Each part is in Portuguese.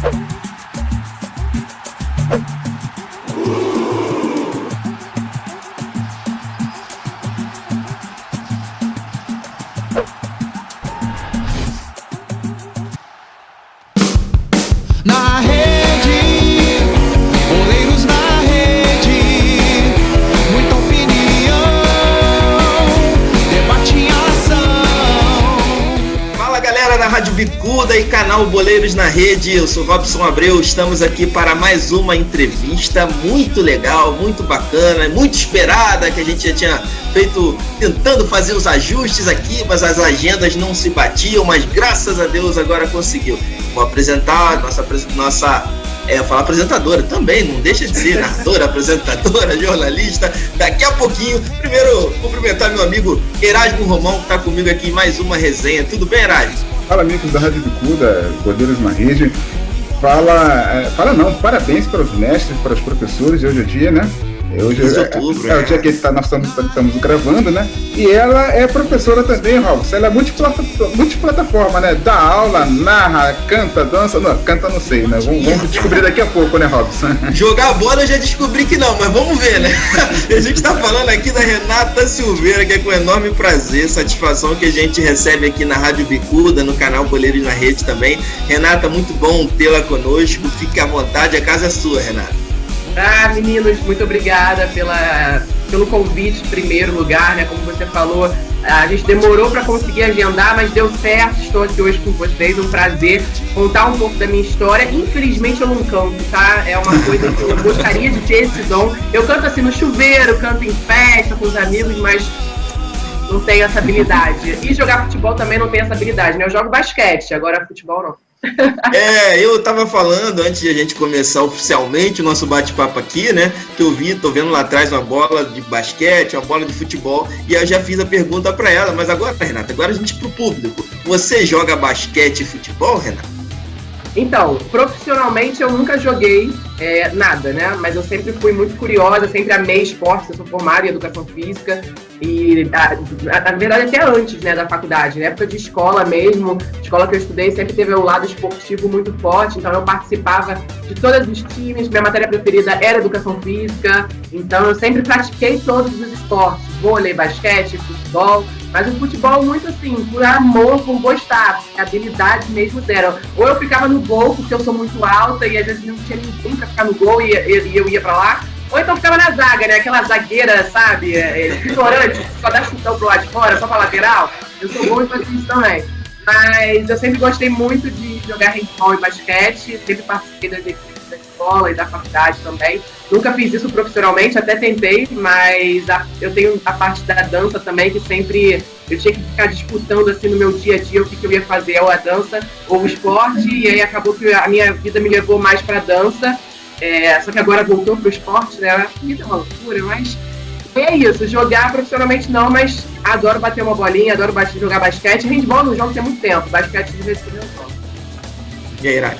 Na rede, boleiros na rede, muita opinião, debate em ação. Fala galera da Rádio Bicuda e canal Boleiros na Rede, eu sou Robson Abreu, estamos aqui para mais uma entrevista muito legal, muito bacana, muito esperada, que a gente já tinha feito, tentando fazer os ajustes aqui, mas as agendas não se batiam, mas graças a Deus agora conseguiu. Vou apresentar falar apresentadora também, não deixa de ser narradora, apresentadora, jornalista, daqui a pouquinho. Primeiro, cumprimentar meu amigo Erasmo Romão, que está comigo aqui em mais uma resenha. Tudo bem, Erasmo? Fala, amigos da Rádio Bicuda, Boleiros na Rede. Parabéns para os mestres, para os professores, hoje é o dia, né? Hoje é o dia que nós estamos gravando, né? E ela é professora também, Robson. Ela é multiplataforma, né? Dá aula, narra, canta, dança. Não, canta não sei, né? Vamos descobrir daqui a pouco, né, Robson? Jogar bola eu já descobri que não, mas vamos ver, né? A gente está falando aqui da Renata Silveira, que é com enorme prazer, satisfação que a gente recebe aqui na Rádio Bicuda, no canal Boleiros na Rede também. Renata, muito bom tê-la conosco. Fique à vontade, a casa é sua, Renata. Meninos, muito obrigada pelo convite em primeiro lugar, né? Como você falou, a gente demorou para conseguir agendar, mas deu certo. Estou aqui hoje com vocês, um prazer contar um pouco da minha história. Infelizmente eu não canto, tá? É uma coisa que eu gostaria de ter esse dom. Eu canto assim no chuveiro, canto em festa com os amigos, mas não tenho essa habilidade. E jogar futebol também não tenho essa habilidade, né? Eu jogo basquete, agora futebol não. Eu tava falando antes de a gente começar oficialmente o nosso bate-papo aqui, né? Que tô vendo lá atrás uma bola de basquete, uma bola de futebol, e eu já fiz a pergunta pra ela, mas agora, Renata, agora a gente pro público. Você joga basquete e futebol, Renata? Então, profissionalmente eu nunca joguei nada, né? Mas eu sempre fui muito curiosa, sempre amei esporte, eu sou formada em educação física e, na verdade, até antes, né, da faculdade, na época de escola mesmo, escola que eu estudei sempre teve um lado esportivo muito forte, então eu participava de todos os times, minha matéria preferida era educação física, então eu sempre pratiquei todos os esportes, vôlei, basquete, futebol. Mas o futebol muito assim, por amor, por gostar, porque habilidade mesmo zero. Ou eu ficava no gol, porque eu sou muito alta e às vezes não tinha ninguém pra ficar no gol e eu ia pra lá. Ou então ficava na zaga, né? Aquela zagueira, sabe? Ignorante, só dá chutão pro lado de fora, só pra lateral. Eu sou bom em fazer isso também. Mas eu sempre gostei muito de jogar handball e basquete, sempre participei das equipes da escola e da faculdade também. Nunca fiz isso profissionalmente, até tentei, mas eu tenho a parte da dança também, que sempre eu tinha que ficar disputando assim no meu dia a dia o que eu ia fazer, ou a dança ou o esporte, e aí acabou que a minha vida me levou mais para a dança, só que agora voltou para o esporte, né? A vida é uma loucura, mas é isso, jogar profissionalmente não, mas adoro bater uma bolinha, adoro jogar basquete. Handball não jogo tem muito tempo, basquete de vez em quando eu jogo. E aí, Rai?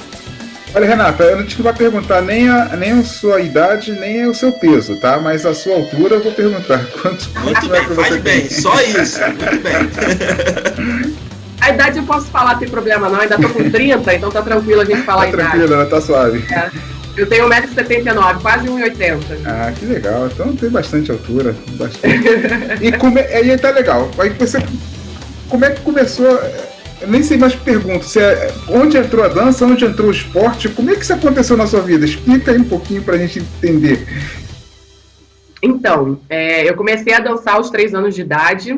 Olha, Renata, eu não te vou perguntar nem a sua idade, nem o seu peso, tá? Mas a sua altura eu vou perguntar. Quantos metros você tem? Bem, só isso, muito bem. A idade eu posso falar, não tem problema não, ainda tô com 30, então tá tranquilo a gente falar a idade. Tá tranquilo, né? Tá suave. Eu tenho 1,79m, quase 1,80m. Ah, que legal, então tem bastante altura, bastante. E aí tá legal, aí você, como é que começou... Eu nem sei mais pergunto, onde entrou a dança, onde entrou o esporte, como é que isso aconteceu na sua vida? Explica aí um pouquinho pra gente entender. Então, eu comecei a dançar aos 3 anos de idade,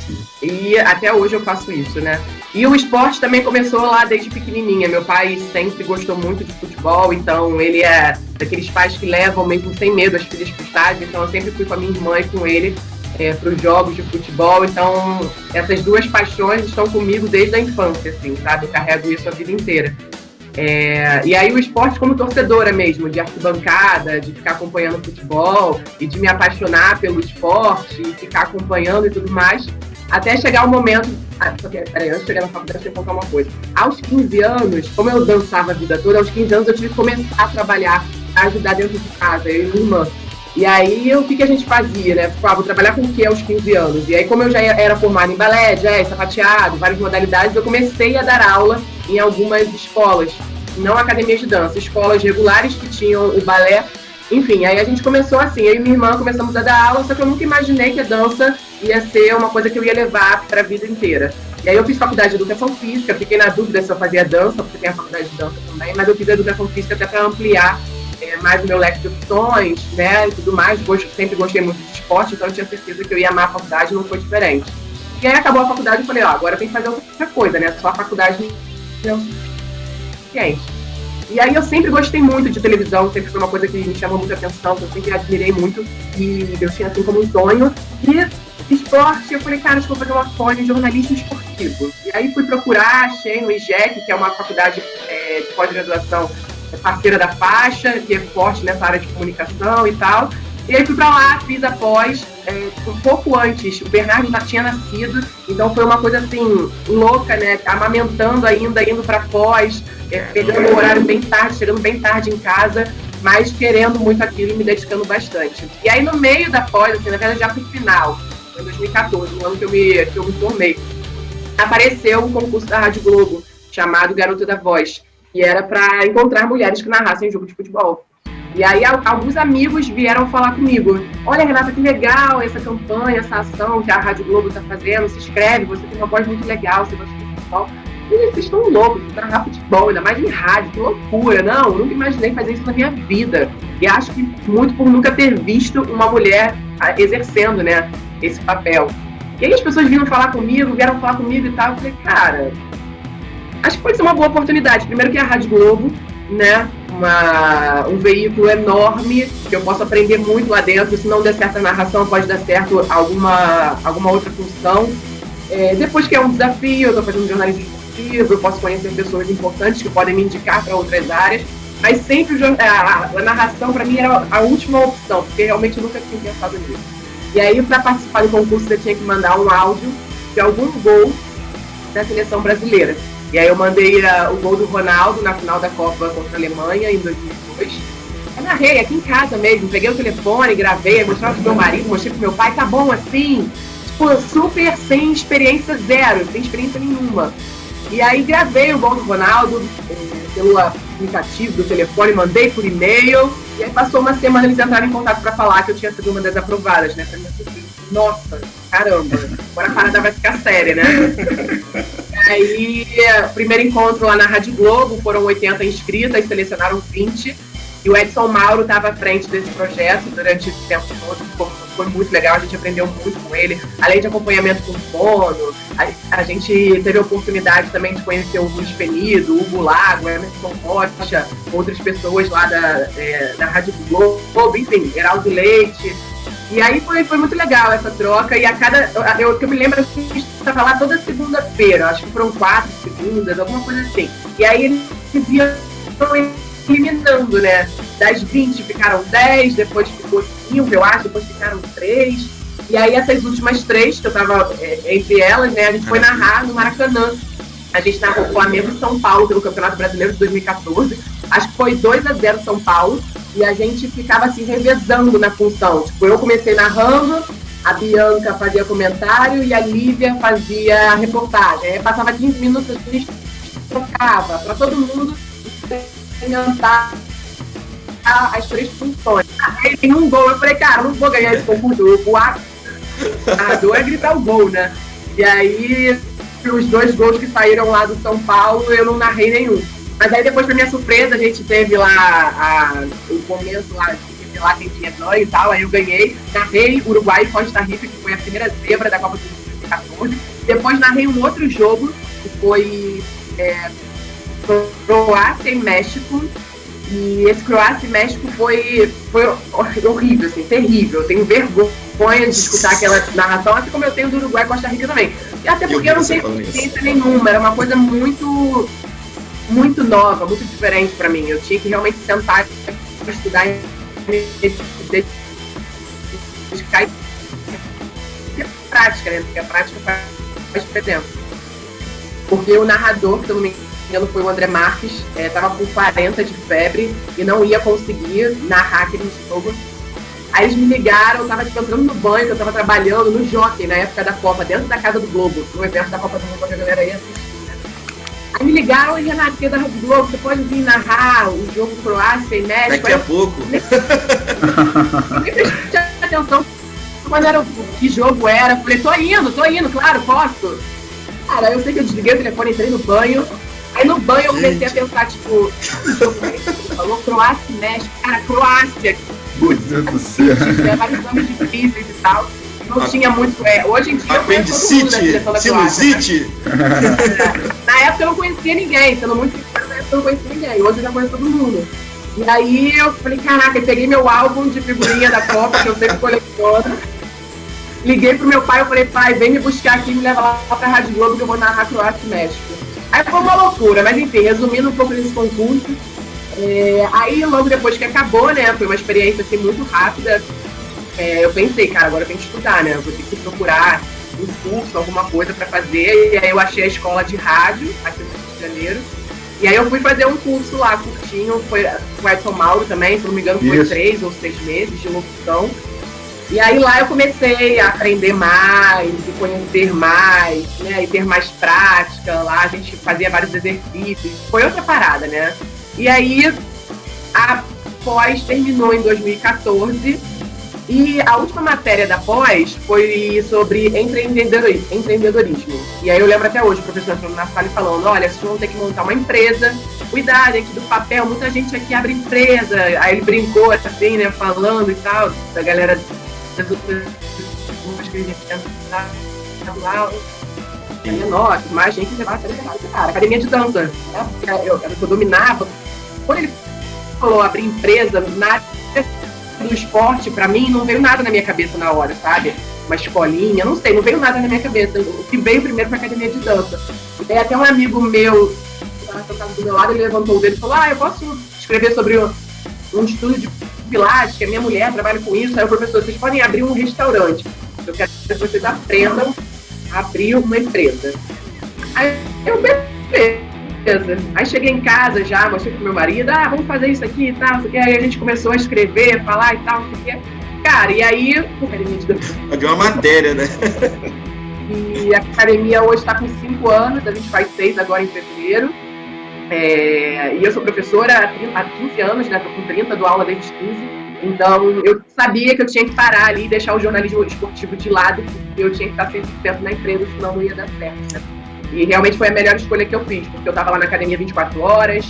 sim. E até hoje eu faço isso, né? E o esporte também começou lá desde pequenininha. Meu pai sempre gostou muito de futebol, então ele é daqueles pais que levam mesmo sem medo as filhas pro estádio, então eu sempre fui com a minha irmã e com ele para os jogos de futebol, então essas duas paixões estão comigo desde a infância, assim, sabe? Eu carrego isso a vida inteira. E aí o esporte como torcedora mesmo, de arquibancada, de ficar acompanhando o futebol e de me apaixonar pelo esporte e ficar acompanhando e tudo mais, até chegar o momento... antes de chegar na faculdade, deixa eu contar uma coisa. Aos 15 anos, como eu dançava a vida toda, aos 15 anos eu tive que começar a trabalhar, a ajudar dentro de casa, eu e minha irmã. E aí, o que a gente fazia, né? Vou trabalhar com o que aos 15 anos? E aí, como eu já era formada em balé, jazz, sapateado, várias modalidades, eu comecei a dar aula em algumas escolas não academias de dança, escolas regulares que tinham o balé. Enfim, aí a gente começou assim, eu e minha irmã começamos a dar aula, só que eu nunca imaginei que a dança ia ser uma coisa que eu ia levar para a vida inteira. E aí eu fiz faculdade de Educação Física, fiquei na dúvida se eu fazia dança, porque tem a faculdade de dança também, mas eu fiz a Educação Física até para ampliar mais o meu leque de opções, né, e tudo mais. Sempre gostei muito de esporte, então eu tinha certeza que eu ia amar a faculdade, não foi diferente. E aí acabou a faculdade e eu falei, agora tem que fazer outra coisa, né, só a faculdade não é o suficiente. E aí eu sempre gostei muito de televisão, sempre foi uma coisa que me chamou muita atenção, que eu sempre admirei muito, e eu tinha assim como um sonho. E esporte, eu falei, cara, acho que vou fazer uma pós em jornalismo esportivo. E aí fui procurar, achei no IJEC, que é uma faculdade de pós-graduação parceira da faixa, que é forte nessa área de comunicação e tal. E aí fui pra lá, fiz a pós, um pouco antes, o Bernardo já tinha nascido, então foi uma coisa assim, louca, né, amamentando ainda, indo pra pós, pegando o horário bem tarde, chegando bem tarde em casa, mas querendo muito aquilo e me dedicando bastante. E aí no meio da pós, assim, na verdade já pro final, foi em 2014, no ano que eu me formei, apareceu um concurso da Rádio Globo, chamado Garota da Voz, que era para encontrar mulheres que narrassem jogo de futebol. E aí alguns amigos vieram falar comigo, olha, Renata, que legal essa campanha, essa ação que a Rádio Globo está fazendo, se inscreve, você tem uma voz muito legal, você gosta de futebol. E vocês estão loucos, de narrar futebol, ainda mais em rádio, que loucura. Não, eu nunca imaginei fazer isso na minha vida. E acho que muito por nunca ter visto uma mulher exercendo, né, esse papel. E aí as pessoas vieram falar comigo e tal, eu falei, cara, acho que pode ser uma boa oportunidade. Primeiro que é a Rádio Globo, né, um veículo enorme, que eu posso aprender muito lá dentro. Se não der certo a narração, pode dar certo alguma outra função. Depois que é um desafio, eu estou fazendo jornalismo esportivo, eu posso conhecer pessoas importantes que podem me indicar para outras áreas, mas sempre a narração para mim era a última opção, porque realmente eu nunca tinha pensado nisso. E aí, para participar do concurso, eu tinha que mandar um áudio de algum gol da seleção brasileira. E aí eu mandei o gol do Ronaldo na final da Copa contra a Alemanha, em 2002. Eu narrei aqui em casa mesmo, peguei o telefone, gravei, mostrava pro meu marido, mostrei pro meu pai, tá bom assim, tipo, super sem experiência zero, sem experiência nenhuma. E aí gravei o gol do Ronaldo pelo aplicativo do telefone, mandei por e-mail, e aí passou uma semana eles entraram em contato para falar que eu tinha sido uma das aprovadas, né? Nossa, caramba, agora a parada vai ficar séria, né? Aí, primeiro encontro lá na Rádio Globo, foram 80 inscritas, selecionaram 20, e o Edson Mauro estava à frente desse projeto durante esse tempo todo, foi muito legal, a gente aprendeu muito com ele, além de acompanhamento com fono, a gente teve a oportunidade também de conhecer o Luiz Penido, o Hugo Lago, Emerson Rocha, outras pessoas lá da Rádio Globo, enfim, Geraldo Leite. E aí foi muito legal essa troca, e eu me lembro que a gente estava lá toda segunda-feira, acho que foram 4 segundas, alguma coisa assim. E aí eles iam eliminando, né? Das 20 ficaram 10, depois ficou 5, eu acho, depois ficaram 3. E aí essas últimas 3, que eu tava entre elas, né? A gente foi narrar no Maracanã. A gente narrou o Flamengo e São Paulo pelo Campeonato Brasileiro de 2014. Acho que foi 2-0 São Paulo. E a gente ficava assim, revezando na função. Tipo, eu comecei narrando, a Bianca fazia comentário e a Lívia fazia a reportagem. Aí passava 15 minutos, a gente trocava para todo mundo experimentar as 3 funções. Aí tem um gol, eu falei, cara, não vou ganhar esse concurso. A dor é gritar o gol, né? E aí, os 2 gols que saíram lá do São Paulo, eu não narrei nenhum. Mas aí depois, pra minha surpresa, a gente teve lá o começo lá, de lá quem tinha ganho e tal, aí eu ganhei, narrei Uruguai e Costa Rica, que foi a primeira zebra da Copa de 2014. Depois narrei um outro jogo, que foi Croácia e México. E esse Croácia e México foi horrível, assim, terrível. Eu tenho vergonha de escutar aquela narração, assim como eu tenho do Uruguai e Costa Rica também. E até porque eu não tenho experiência nenhuma, era uma coisa muito nova, muito diferente para mim. Eu tinha que realmente sentar e estudar e dedicar e prática, né? Porque a prática faz diferença. Porque o narrador, se eu não me engano, foi o André Marques, tava com 40 de febre e não ia conseguir narrar aquele jogo. Aí eles me ligaram, eu tava entrando no banho, eu tava trabalhando no Jockey na época da Copa, dentro da Casa do Globo, no evento da Copa do Mundo, onde a galera ia assistir. Aí me ligaram, e Renato, que é da Rádio Globo, você pode vir narrar o jogo Croácia e México? Daqui a pouco. Nem prestei atenção quando era, que jogo era. Falei, tô indo, claro, posso. Cara, eu sei que eu desliguei o telefone, entrei no banho. Aí no banho eu comecei a pensar, tipo, que jogo é esse? Falou Croácia e México. Cara, Croácia. Meu Deus do céu. Tinha vários nomes difíceis e tal. Não tinha muito. Hoje em dia. Apendicite, sinusite. Na época eu não conhecia ninguém, sendo muito sincero, na época eu não conhecia ninguém. Hoje eu já conheço todo mundo. E aí eu falei, caraca, eu peguei meu álbum de figurinha da Copa, que eu sempre coleciono. Liguei pro meu pai, eu falei, pai, vem me buscar aqui e me leva lá pra Rádio Globo que eu vou narrar Croácia e México. Aí foi uma loucura, mas enfim, resumindo um pouco desse concurso. Aí logo depois que acabou, né, foi uma experiência assim muito rápida. Eu pensei, cara, agora eu tenho que estudar, né, eu vou ter que procurar um curso, alguma coisa pra fazer. E aí eu achei a escola de rádio aqui no Rio de Janeiro. E aí eu fui fazer um curso lá, curtinho, foi com o Edson Mauro também, se não me engano foi 3 ou 6 meses de locução. E aí lá eu comecei a aprender mais, e conhecer mais, né, e ter mais prática. Lá a gente fazia vários exercícios, foi outra parada, né. E aí a pós terminou em 2014 e a última matéria da pós foi sobre empreendedorismo. E aí eu lembro até hoje o professor entrando na sala e falando, olha, vocês vão ter que montar uma empresa, cuidado aqui do papel, muita gente aqui abre empresa. Aí ele brincou assim, né, falando e tal, da galera das outras que a gente lá, nossa, mais gente levava até cara, academia de dança, né? Eu dominava. Quando ele falou abrir empresa na área do esporte, pra mim não veio nada na minha cabeça na hora, sabe? Uma escolinha, não sei, não veio nada na minha cabeça. O que veio primeiro foi a academia de dança. E aí até um amigo meu que estava sentado do meu lado, ele levantou o dedo e falou, eu posso escrever sobre um estudo de pilates, que a minha mulher trabalha com isso. Aí o professor, vocês podem abrir um restaurante. Eu quero que vocês aprendam a abrir uma empresa. Aí eu, beleza. Aí cheguei em casa já, mostrei pro meu marido, vamos fazer isso aqui e tal, aí a gente começou a escrever, falar e tal, não sei o que. Cara, e aí... Havia uma matéria, né? E a academia hoje está com 5 anos, a gente faz 6 agora em fevereiro. E eu sou professora há 15 anos, né? Tô com 30, dou aula desde 15. Então, eu sabia que eu tinha que parar ali e deixar o jornalismo esportivo de lado, porque eu tinha que estar 100% na empresa, senão não ia dar certo, né? E realmente foi a melhor escolha que eu fiz, porque eu estava lá na academia 24 horas,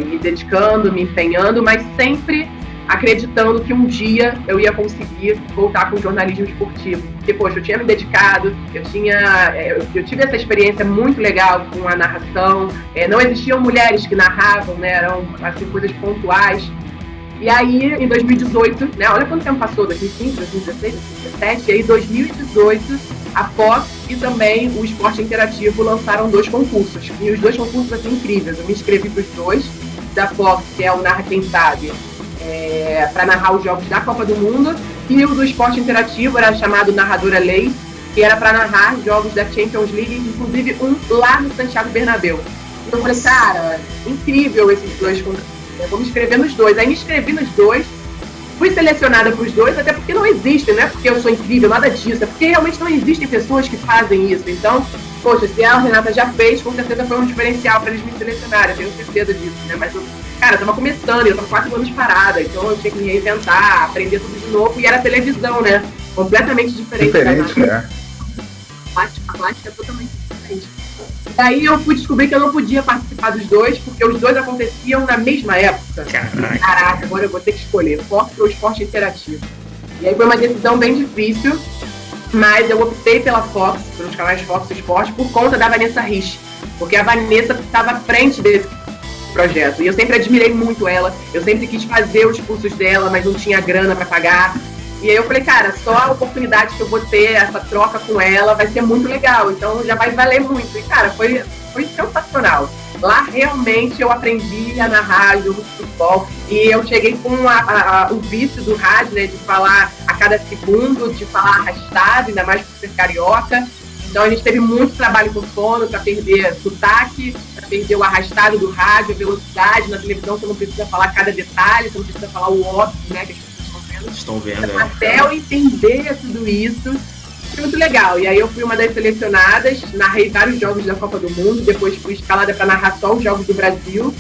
me dedicando, me empenhando, mas sempre acreditando que um dia eu ia conseguir voltar com o jornalismo esportivo. Porque, poxa, eu tinha me dedicado, eu tive essa experiência muito legal com a narração, não existiam mulheres que narravam, né, eram assim, coisas pontuais. E aí, em 2018, né, olha quanto tempo passou, 2015, 2016, 2017, e aí em 2018, a Fox e também o Esporte Interativo lançaram 2 concursos. E os 2 concursos, assim, incríveis. Eu me inscrevi para os 2, da Fox, que é o Narra Quem Sabe, para narrar os jogos da Copa do Mundo, e o do Esporte Interativo era chamado Narradora Lei, que era para narrar jogos da Champions League, inclusive um lá no Santiago Bernabéu. Então eu falei, cara, incrível esses 2 concursos. Eu vou me inscrever nos 2. Aí me inscrevi nos 2, fui selecionada para os 2, até porque não existem, não é porque eu sou incrível, nada disso, é porque realmente não existem pessoas que fazem isso. Então, poxa, se a Renata já fez, com certeza foi um diferencial para eles me selecionarem, eu tenho certeza disso, né? Mas, cara, eu tava começando, eu tava 4 anos parada, então eu tinha que me reinventar, aprender tudo de novo, e era televisão, né? Completamente diferente da Renata. A plástica é totalmente diferente. Daí eu fui descobrir que eu não podia participar dos 2, porque os 2 aconteciam na mesma época. Caraca, agora eu vou ter que escolher Fox ou Esporte Interativo. E aí foi uma decisão bem difícil, mas eu optei pela Fox, pelos canais Fox Esporte, por conta da Vanessa Rich, porque a Vanessa estava à frente desse projeto, e eu sempre admirei muito ela, eu sempre quis fazer os cursos dela, mas não tinha grana para pagar. E aí eu falei, cara, só a oportunidade que eu vou ter, essa troca com ela, vai ser muito legal, então já vai valer muito. E, cara, foi sensacional. Lá, realmente, eu aprendi a narrar jogo de futebol, e eu cheguei com o vício do rádio, né, de falar a cada segundo, de falar arrastado, ainda mais por ser carioca. Então, a gente teve muito trabalho com sono para perder sotaque, para perder o arrastado do rádio, a velocidade. Na televisão, você não precisa falar cada detalhe, você não precisa falar o óbvio, né, que as pessoas estão vendo. Até eu entender tudo isso, foi muito legal. E aí eu fui uma das selecionadas, narrei vários jogos da Copa do Mundo, depois fui escalada para narrar só os jogos do Brasil.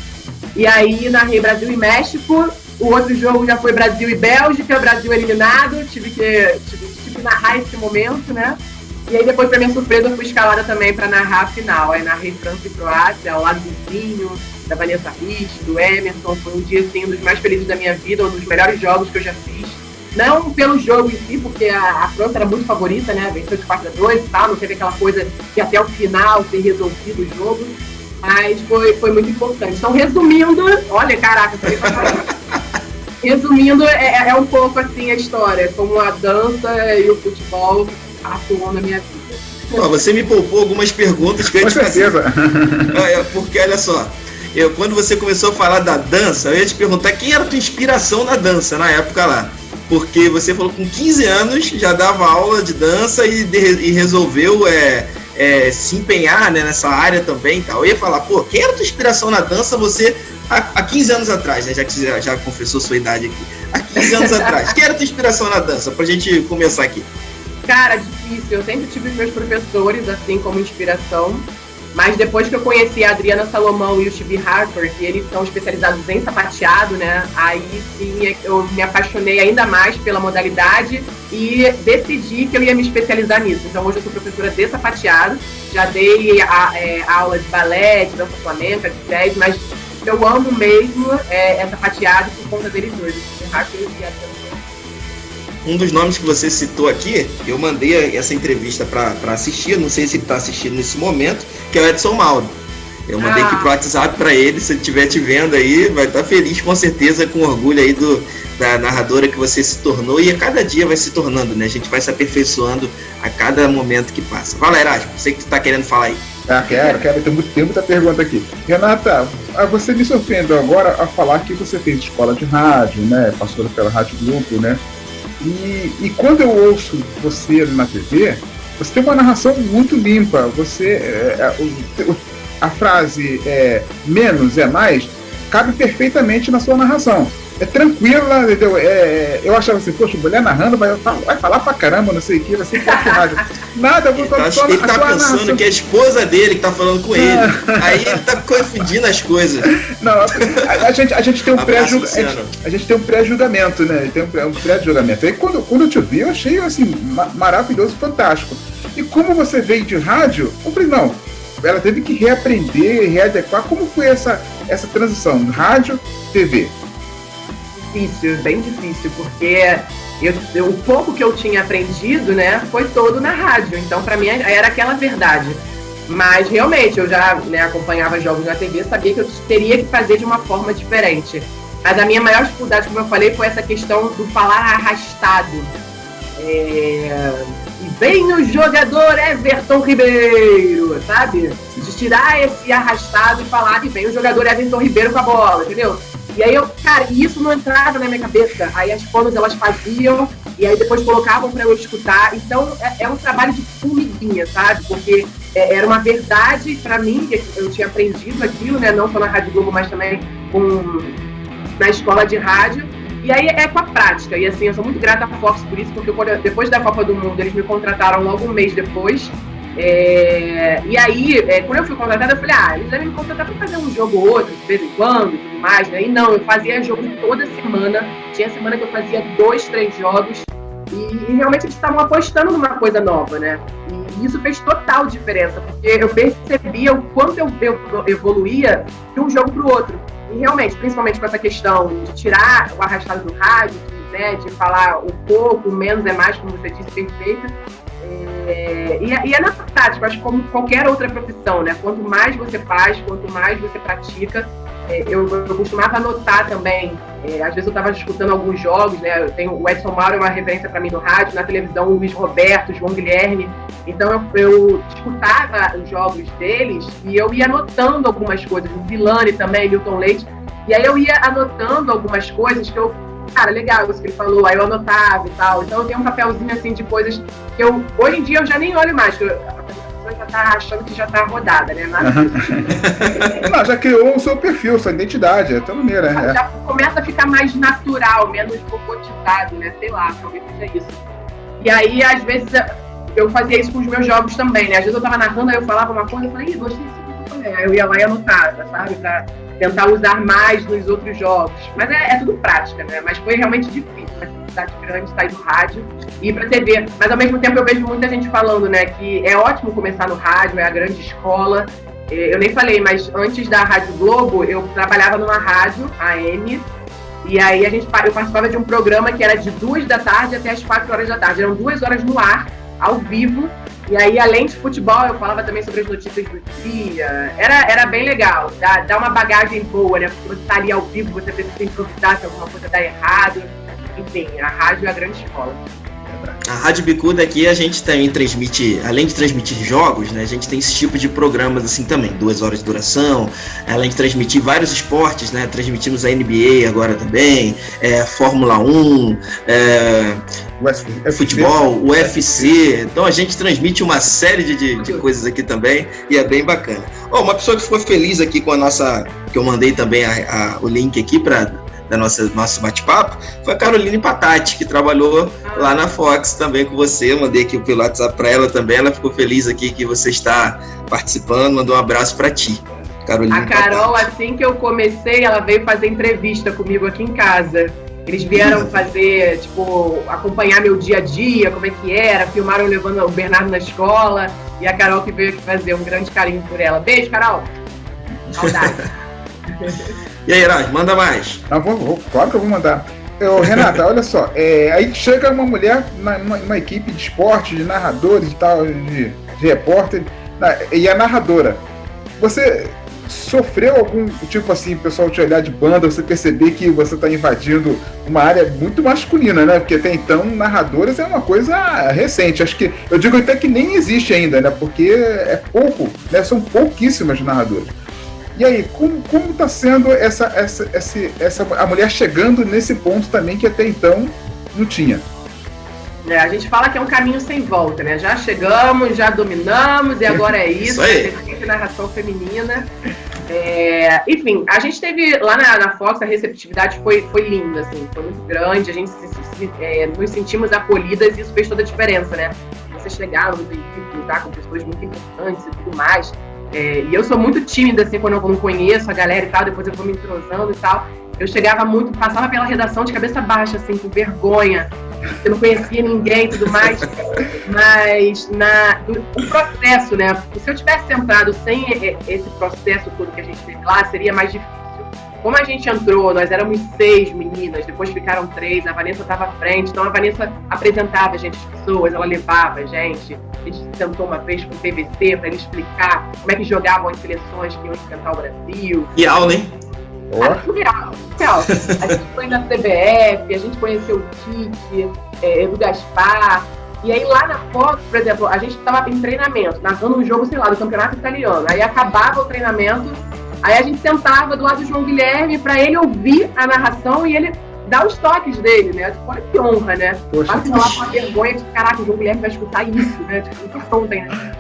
E aí narrei Brasil e México, o outro jogo já foi Brasil e Bélgica, Brasil eliminado, tive que narrar esse momento, né? E aí depois, pra minha surpresa, eu fui escalada também para narrar a final. Aí narrei França e Croácia, ao lado do Zinho, da Vanessa Rich, do Emerson. Foi um dia, assim, um dos mais felizes da minha vida, um dos melhores jogos que eu já fiz. Não pelo jogo em si, porque a França era muito favorita, né? Venceu de 4-2 e tal, não teve aquela coisa de até o final ter resolvido o jogo. Mas foi muito importante. Então, resumindo, olha, caraca, falei pra caramba. Resumindo, é um pouco assim a história, como a dança e o futebol atuam na minha vida. Pô, você me poupou algumas perguntas que eu ia te fazer. Porque, olha só, quando você começou a falar da dança, eu ia te perguntar quem era a tua inspiração na dança na época lá. Porque você falou que com 15 anos já dava aula de dança e resolveu se empenhar, né, nessa área também e tal. Eu ia falar, pô, quem era a tua inspiração na dança você há 15 anos atrás, né, já que você já confessou sua idade aqui. Há 15 anos atrás, quem era a tua inspiração na dança? Pra gente começar aqui. Cara, difícil. Eu sempre tive os meus professores, assim, como inspiração. Mas depois que eu conheci a Adriana Salomão e o Steve Harper, que eles são especializados em sapateado, né? Aí sim eu me apaixonei ainda mais pela modalidade e decidi que eu ia me especializar nisso. Então hoje eu sou professora de sapateado, já dei aula de balé, de dança flamenca, de jazz, mas eu amo mesmo sapateado por conta deles dois, o Steve Harper e a Adriana. Um dos nomes que você citou aqui, eu mandei essa entrevista para assistir, não sei se ele está assistindo nesse momento, que é o Edson Mauro. Eu mandei aqui pro WhatsApp para ele, se ele estiver te vendo aí, vai estar feliz com certeza, com orgulho aí da narradora que você se tornou, e a cada dia vai se tornando, né? A gente vai se aperfeiçoando a cada momento que passa. Vai lá, Erasmo, sei que tu tá querendo falar aí. Quero, tem muita pergunta aqui. Renata, você me surpreendeu agora a falar que você fez escola de rádio, né? Passou pela Rádio Globo, né? E quando eu ouço você na TV, você tem uma narração muito limpa. A frase menos é mais cabe perfeitamente na sua narração. É tranquila, entendeu? Eu achava assim, poxa, mulher narrando, vai falar pra caramba, não sei o que, vai ser forte rádio. Nada, eu vou ele tá pensando narração. Que é a esposa dele que tá falando com ele. Aí ele tá confundindo as coisas. Não, a gente tem um pré-julgamento, né? Tem um pré-julgamento. Aí quando eu te vi, eu achei assim, maravilhoso, fantástico. E como você veio de rádio, eu falei, não, ela teve que reaprender, readequar. Como foi essa transição? Rádio, TV? Difícil, bem difícil, porque o pouco que eu tinha aprendido, né, foi todo na rádio, então para mim era aquela verdade. Mas realmente eu já, né, acompanhava jogos na TV, sabia que eu teria que fazer de uma forma diferente. Mas a minha maior dificuldade, como eu falei, foi essa questão do falar arrastado. E vem o jogador Everton Ribeiro, sabe? De tirar esse arrastado e falar que vem o jogador Everton Ribeiro com a bola, entendeu? E aí isso não entrava na minha cabeça. Aí as fonos elas faziam e aí depois colocavam para eu escutar. Então é um trabalho de formiguinha, sabe? Porque era uma verdade para mim, que eu tinha aprendido aquilo, né? Não só na Rádio Globo, mas também na escola de rádio. E aí é com a prática. E assim, eu sou muito grata à Fox por isso, porque depois da Copa do Mundo, eles me contrataram logo um mês depois. E aí, quando eu fui contratada, eu falei, eles devem me contratar para fazer um jogo ou outro, de vez em quando, e tudo mais, né? E não, eu fazia jogo toda semana. Tinha semana que eu fazia 2, 3 jogos. E realmente eles estavam apostando numa coisa nova, né? E isso fez total diferença, porque eu percebia o quanto eu evoluía de um jogo para o outro. E realmente, principalmente com essa questão de tirar o arrastado do rádio, né, de falar o pouco, o menos é mais, como você disse, perfeita. E é na prática, acho que como qualquer outra profissão, né? Quanto mais você faz, quanto mais você pratica. Eu costumava anotar também, às vezes eu estava escutando alguns jogos, né? O Edson Mauro é uma referência para mim no rádio, na televisão o Luiz Roberto, o João Guilherme. Então eu escutava os jogos deles e eu ia anotando algumas coisas, o Vilani também, Milton Leite. E aí eu ia anotando algumas coisas que eu, cara, legal isso que ele falou, aí eu anotava e tal. Então eu tenho um papelzinho assim de coisas que hoje em dia eu já nem olho mais, porque a pessoa já tá achando que já tá rodada, né? Não, já criou o seu perfil, sua identidade, é tão maneira, né? Já começa a ficar mais natural, menos robotizado, né? Sei lá, talvez seja isso. E aí, às vezes, eu fazia isso com os meus jogos também, né? Às vezes eu tava narrando, aí eu falava uma coisa, eu falei, gostei disso, aí eu ia lá e anotava, sabe? Pra tentar usar mais nos outros jogos. Mas é tudo prática, né? Mas foi realmente difícil, uma cidade grande, sair do rádio e ir pra TV. Mas ao mesmo tempo eu vejo muita gente falando, né, que é ótimo começar no rádio, é a grande escola. Eu nem falei, mas antes da Rádio Globo, eu trabalhava numa rádio, AM, e aí eu participava de um programa que era de 2 da tarde até as 4 horas da tarde. Eram 2 horas no ar, ao vivo, e aí além de futebol, eu falava também sobre as notícias do dia. Era bem legal, dá uma bagagem boa, né? Porque você tá ali ao vivo, você precisa improvisar se alguma coisa dá errado. Enfim, a rádio é a grande escola. A Rádio Bicuda aqui a gente também transmite, além de transmitir jogos, né, a gente tem esse tipo de programas assim também, 2 horas de duração, além de transmitir vários esportes, né, transmitimos a NBA agora também, Fórmula 1, futebol, UFC, então a gente transmite uma série de coisas aqui também e é bem bacana. Uma pessoa que ficou feliz aqui com a nossa, que eu mandei também o link aqui para da nosso bate-papo, foi a Caroline Patati, que trabalhou lá na Fox também com você. Eu mandei aqui pelo WhatsApp para ela também, ela ficou feliz aqui que você está participando, mandou um abraço para ti, Caroline. A Carol, Patati. Assim que eu comecei, ela veio fazer entrevista comigo aqui em casa. Eles vieram fazer, acompanhar meu dia a dia, como é que era, filmaram levando o Bernardo na escola, e a Carol que veio aqui fazer um grande carinho por ela. Beijo, Carol! Saudade! E aí, Herói, manda mais. Claro que eu vou mandar. Renata, olha só, aí chega uma mulher numa equipe de esporte, de narradores e tal, de repórter, e a narradora. Você sofreu algum tipo assim, o pessoal te olhar de banda, você perceber que você está invadindo uma área muito masculina, né? Porque até então, narradoras é uma coisa recente. Acho que, eu digo até que nem existe ainda, né? Porque é pouco, né? São pouquíssimas narradoras. E aí, como está sendo a mulher chegando nesse ponto também que até então não tinha? A gente fala que é um caminho sem volta, né? Já chegamos, já dominamos e agora é isso. Tem narração feminina. Enfim, a gente teve lá na Fox, a receptividade foi linda, assim, foi muito grande, a gente nos sentimos acolhidas e isso fez toda a diferença, né? Você chegar no veículo, tá, com pessoas muito importantes e tudo mais. E eu sou muito tímida, assim, quando eu não conheço a galera e tal, depois eu vou me entrosando e tal. Eu chegava muito, passava pela redação de cabeça baixa, assim, com vergonha. Eu não conhecia ninguém e tudo mais. Mas o processo, né? Se eu tivesse entrado sem esse processo todo que a gente teve lá, seria mais difícil. Como a gente entrou, nós éramos 6 meninas, depois ficaram 3, a Vanessa estava à frente, então a Vanessa apresentava a gente, as pessoas, ela levava a gente sentou uma vez com o PVC para ele explicar como é que jogavam as seleções que iam enfrentar o Brasil. E aula, hein? Surreal. A gente foi na CBF, a gente conheceu o Tite, Edu Gaspar, e aí lá na Fox, por exemplo, a gente estava em treinamento, narrando um jogo, sei lá, do campeonato italiano, aí acabava o treinamento, aí a gente sentava do lado do João Guilherme para ele ouvir a narração e ele dar os toques dele, né? Tipo, olha que honra, né? Mas lá com a vergonha de, caraca, o João Guilherme vai escutar isso, né? Tipo, que som tem, né?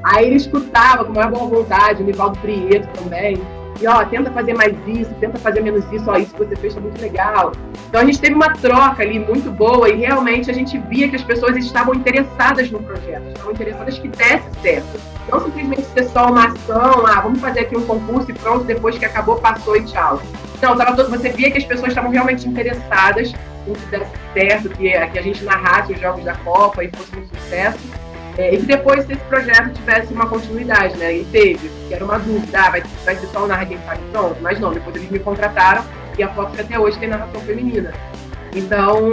Aí ele escutava com maior boa vontade, o Nivaldo Prieto também. E tenta fazer mais isso, tenta fazer menos isso, isso que você fez tá muito legal. Então a gente teve uma troca ali muito boa e realmente a gente via que as pessoas estavam interessadas no projeto, estavam interessadas que desse certo. Não simplesmente ser só uma ação, vamos fazer aqui um concurso e pronto, depois que acabou, passou e tchau. Não, você via que as pessoas estavam realmente interessadas em que desse certo, que a gente narrasse os jogos da Copa e fosse um sucesso. E que depois esse projeto tivesse uma continuidade, né? E teve, que era uma dúvida, vai ser só o Narra Quem Sabe pronto? Mas não, depois eles me contrataram e a Fox até hoje tem narração feminina. Então,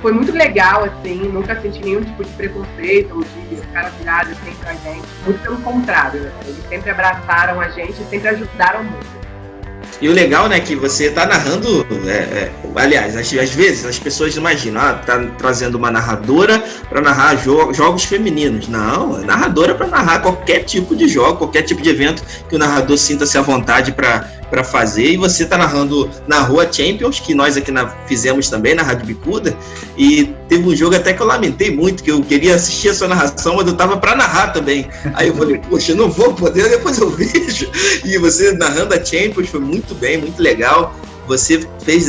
foi muito legal, assim, nunca senti nenhum tipo de preconceito ou de cara virado assim pra gente. Muito pelo contrário, né? Eles sempre abraçaram a gente e sempre ajudaram muito. E o legal, né, que você tá narrando, aliás, às vezes as pessoas imaginam, tá trazendo uma narradora para narrar jogos femininos. Não, é narradora para narrar qualquer tipo de jogo, qualquer tipo de evento que o narrador sinta-se à vontade para fazer. E você tá narrando na Rua Champions, que nós aqui fizemos também na Rádio Bicuda, e teve um jogo até que eu lamentei muito, que eu queria assistir a sua narração, mas eu tava para narrar também. Aí eu falei, poxa, eu não vou poder, depois eu vejo. E você narrando a Champions foi muito bem, muito legal. você fez,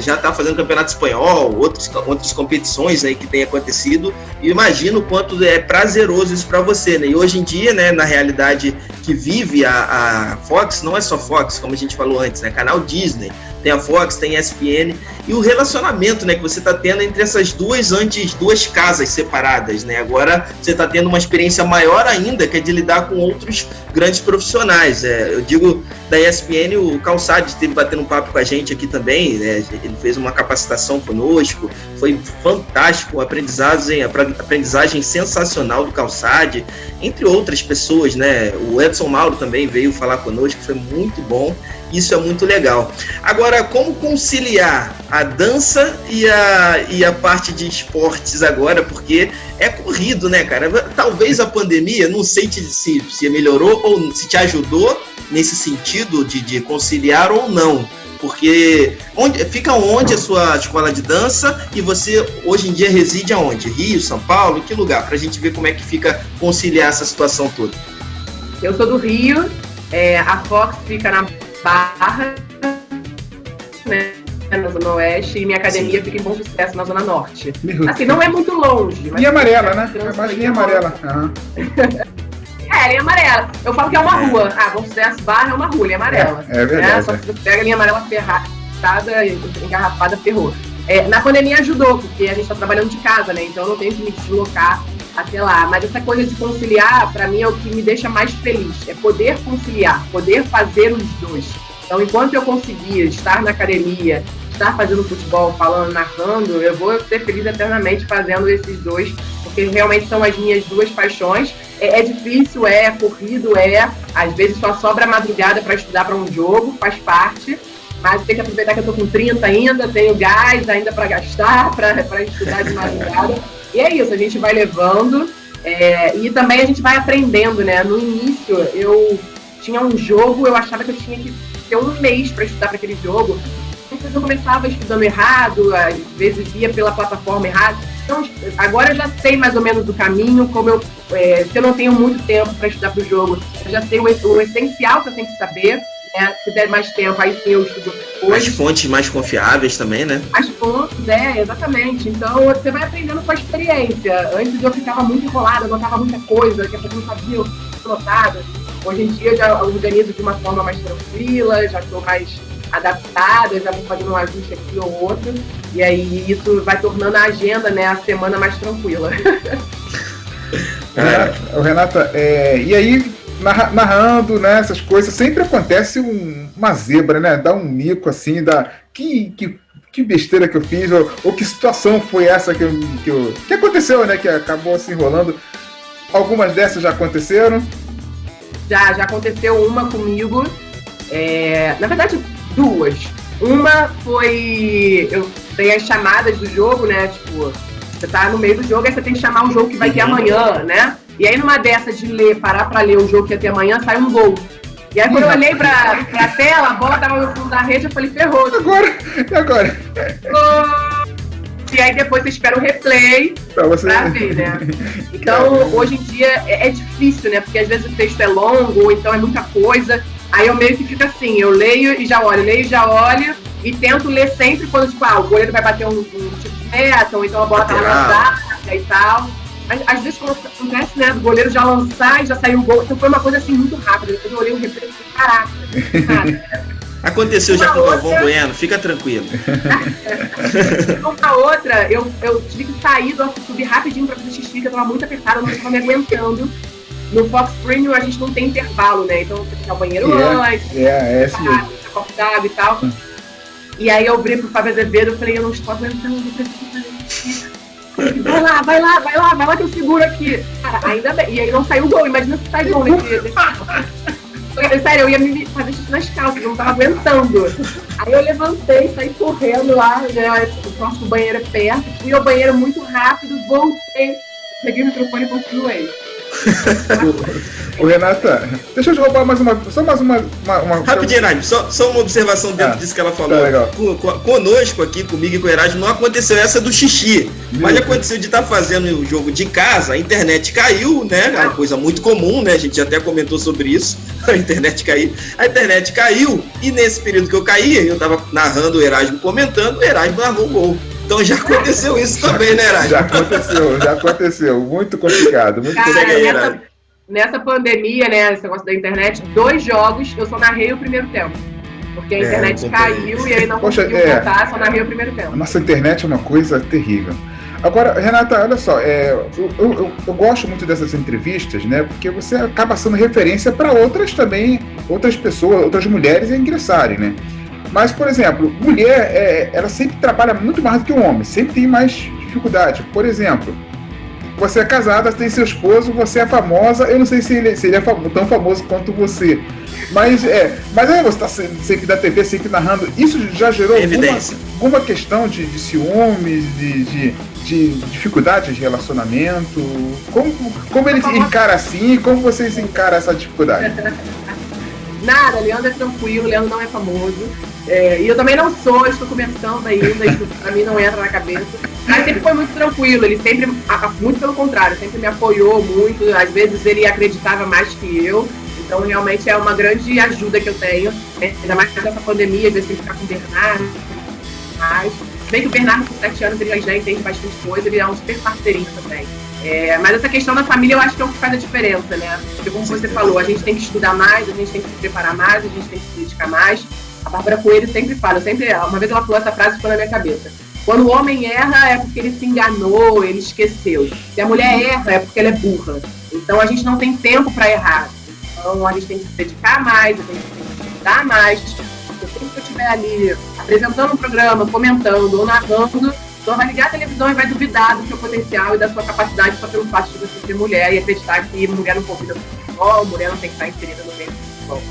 já está fazendo campeonato espanhol, outras competições aí que tem acontecido, e imagino o quanto é prazeroso isso para você, né? E hoje em dia, né, na realidade que vive a Fox, não é só Fox, como a gente falou antes, né? Canal Disney, tem a Fox, tem a ESPN, e o relacionamento, né, que você está tendo entre essas duas casas separadas, né? Agora você está tendo uma experiência maior ainda, que é de lidar com outros grandes profissionais. Eu digo da ESPN, o Calçade esteve batendo um papo com a gente aqui também, né? Ele fez uma capacitação conosco, foi fantástico, aprendizagem sensacional do Calçade, entre outras pessoas, né? O Edson Mauro também veio falar conosco, foi muito bom. Isso é muito legal. Agora, como conciliar a dança e a parte de esportes agora? Porque é corrido, né, cara? Talvez a pandemia, não sei se melhorou ou se te ajudou nesse sentido de conciliar ou não. Porque fica onde a sua escola de dança e você hoje em dia reside aonde? Rio, São Paulo? Em que lugar? Pra gente ver como é que fica conciliar essa situação toda. Eu sou do Rio, a Fox fica na Barra, né, na Zona Oeste, e minha academia fica em Bom Sucesso, na Zona Norte. Assim, não é muito longe. Linha amarela, né? É mais linha amarela. Uhum. Linha amarela. Eu falo que é uma rua. Bom Sucesso, Barra é uma rua, linha amarela. É verdade. Só que você pega a linha amarela ferrada, engarrafada, ferrou. Na pandemia ajudou, porque a gente tá trabalhando de casa, né? Então eu não tenho que me deslocar até lá. Mas essa coisa de conciliar, pra mim, é o que me deixa mais feliz. É poder conciliar, poder fazer os dois. Então, enquanto eu conseguir estar na academia, estar fazendo futebol, falando, narrando, eu vou ser feliz eternamente fazendo esses dois, porque realmente são as minhas duas paixões. É difícil, é corrido, às vezes só sobra madrugada para estudar para um jogo, faz parte, mas tem que aproveitar que eu tô com 30 ainda, tenho gás ainda para gastar, para estudar de madrugada. E é isso, a gente vai levando, e também a gente vai aprendendo, né? No início, eu tinha um jogo, eu achava que eu tinha que ter um mês para estudar para aquele jogo. Então eu começava estudando errado, às vezes ia pela plataforma errada. Então, agora eu já sei mais ou menos o caminho, se eu não tenho muito tempo para estudar para o jogo, eu já sei o essencial que eu tenho que saber. Se der mais tempo, aí sim eu estudo depois. As fontes mais confiáveis também, né? As fontes, exatamente. Então você vai aprendendo com a experiência. Antes eu ficava muito enrolada, eu notava muita coisa, que a pessoa não sabia, eu fico notada. Hoje em dia eu já organizo de uma forma mais tranquila, já estou mais adaptada, já vou fazendo um ajuste aqui ou outro. E aí isso vai tornando a agenda, né, a semana mais tranquila. Renata, e aí, narrando, né, essas coisas, sempre acontece uma zebra, né? Dá um mico assim, que besteira que eu fiz, ou que situação foi essa que aconteceu, né? Que acabou se enrolando. Algumas dessas já aconteceram? Já aconteceu uma comigo. Na verdade, duas. Uma foi... Eu dei as chamadas do jogo, né? Tipo, você tá no meio do jogo, aí você tem que chamar o jogo que vai ter amanhã, né? E aí, numa dessa de parar pra ler o jogo que ia ter amanhã, saiu um gol. E aí, quando eu olhei pra tela, a bola tava no fundo da rede, eu falei, ferrou. E agora? E aí, depois você espera o replay pra ver, né? Então, hoje em dia, é difícil, né? Porque às vezes o texto é longo, ou então é muita coisa. Aí eu meio que fico assim, eu leio e já olho, e tento ler sempre quando, tipo, o goleiro vai bater um tipo de meta, ou então a bola tá lançada e tal. Mas, às vezes, quando acontece, né, do goleiro já lançar e já saiu o gol. Então foi uma coisa assim muito rápida. Depois eu olhei o replay e falei, caraca. Aconteceu já com o Galvão Bueno, fica tranquilo. Uma outra, eu tive que sair do subir rapidinho pra fazer xixi, que eu tava muito apertada, eu não tava me aguentando. No Fox Premium a gente não tem intervalo, né? Então você fica ao banheiro antes, copo d'água e tal. E aí eu virei pro Fábio Azevedo, eu falei, eu não estou aguentando, eu preciso fazer xixi. Vai lá que eu seguro aqui. Cara, ainda bem. E aí não saiu gol, imagina se sai gol nesse sério, eu ia me fazer xixi nas calças, eu não tava aguentando. Aí eu levantei, saí correndo lá, né? O nosso banheiro é perto, fui ao banheiro muito rápido, voltei, peguei o microfone e continuei. Ô, Renata, deixa eu te roubar mais uma. Rapidinho, Erasmo, só uma observação dentro disso que ela falou. Tá, conosco aqui, comigo e com o Erasmo, não aconteceu essa do xixi. Mas aconteceu de estar fazendo o jogo de casa, a internet caiu, né? É uma coisa muito comum, né? A gente até comentou sobre isso. A internet caiu, e nesse período que eu caí, eu tava narrando o Erasmo comentando, o Erasmo narrou o gol. Então já aconteceu isso também, né, Erasmo? Já aconteceu. Muito complicado, complicado. Nessa pandemia, né, esse negócio da internet, 2 jogos eu só narrei o primeiro tempo. Porque a internet caiu e aí não conseguiu voltar, só narrei o primeiro tempo. A nossa internet é uma coisa terrível. Agora, Renata, olha só, eu gosto muito dessas entrevistas, né? Porque você acaba sendo referência para outras pessoas, outras mulheres a ingressarem, né? Mas, por exemplo, mulher, ela sempre trabalha muito mais do que o homem, sempre tem mais dificuldade. Por exemplo, você é casada, tem seu esposo, você é famosa, eu não sei se ele é tão famoso quanto você. Mas você está sempre da TV, sempre narrando. Isso já gerou alguma questão de ciúmes, de dificuldade de relacionamento? Como ele encara assim? Como vocês encaram essa dificuldade? Nada, Leandro é tranquilo, Leandro não é famoso. E eu também não sou, estou começando ainda, isso pra mim não entra na cabeça. Mas sempre foi muito tranquilo, ele sempre, muito pelo contrário, sempre me apoiou muito, às vezes ele acreditava mais que eu. Então, realmente, é uma grande ajuda que eu tenho. Ainda mais nessa pandemia, às vezes tem que ficar com o Bernardo. Mas, bem que o Bernardo, com 7 anos, ele já entende bastante coisa, ele é um super parceirinho também. Mas essa questão da família, eu acho que é o que faz a diferença, né? Porque, como você falou, a gente tem que estudar mais, a gente tem que se preparar mais, a gente tem que se dedicar mais. A Bárbara Coelho sempre fala, uma vez ela falou essa frase, ficou na minha cabeça. Quando o homem erra, é porque ele se enganou, ele esqueceu. Se a mulher erra, é porque ela é burra. Então, a gente não tem tempo para errar. Então, a gente tem que se dedicar mais, a gente tem que estudar mais. Porque sempre que eu estiver ali apresentando um programa, comentando ou narrando, então vai ligar a televisão e vai duvidar do seu potencial e da sua capacidade só pelo fato de você ser mulher e acreditar que mulher não convida no futebol, mulher não tem que estar inserida no meio do futebol.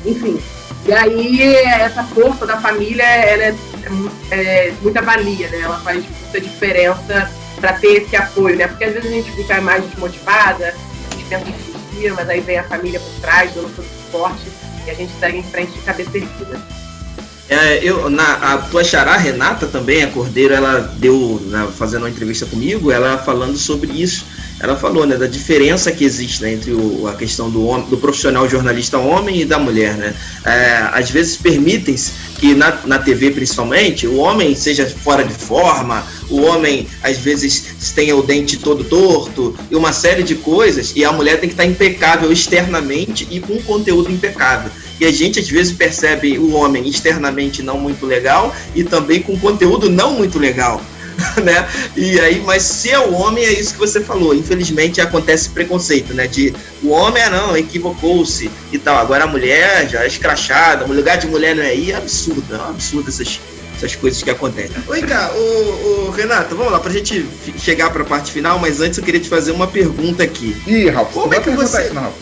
Enfim, e aí essa força da família, ela é muita valia, né? Ela faz muita diferença para ter esse apoio, né? Porque às vezes a gente fica mais desmotivada, a gente pensa em mas aí vem a família por trás, dando todo o suporte, e a gente segue em frente de cabeça erguida. A tua xará, Renata, também, a Cordeiro, ela deu, fazendo uma entrevista comigo, ela falando sobre isso. Ela falou, né, da diferença que existe, né, entre a questão do profissional jornalista homem e da mulher, né? Às vezes permitem-se que na TV, principalmente, o homem seja fora de forma, o homem, às vezes, tenha o dente todo torto, e uma série de coisas, e a mulher tem que estar impecável externamente e com conteúdo impecável. E a gente, às vezes, percebe o homem externamente não muito legal e também com conteúdo não muito legal. Né? E aí, mas se é o homem, é isso que você falou, infelizmente acontece preconceito, né? De o homem equivocou-se e tal, agora a mulher já é escrachada, o lugar de mulher não é aí, é absurdo essas coisas que acontecem. Oi, cara, Renato, vamos lá, pra gente chegar pra parte final, mas antes eu queria te fazer uma pergunta aqui. Ih, Ralf, como é que você... Não.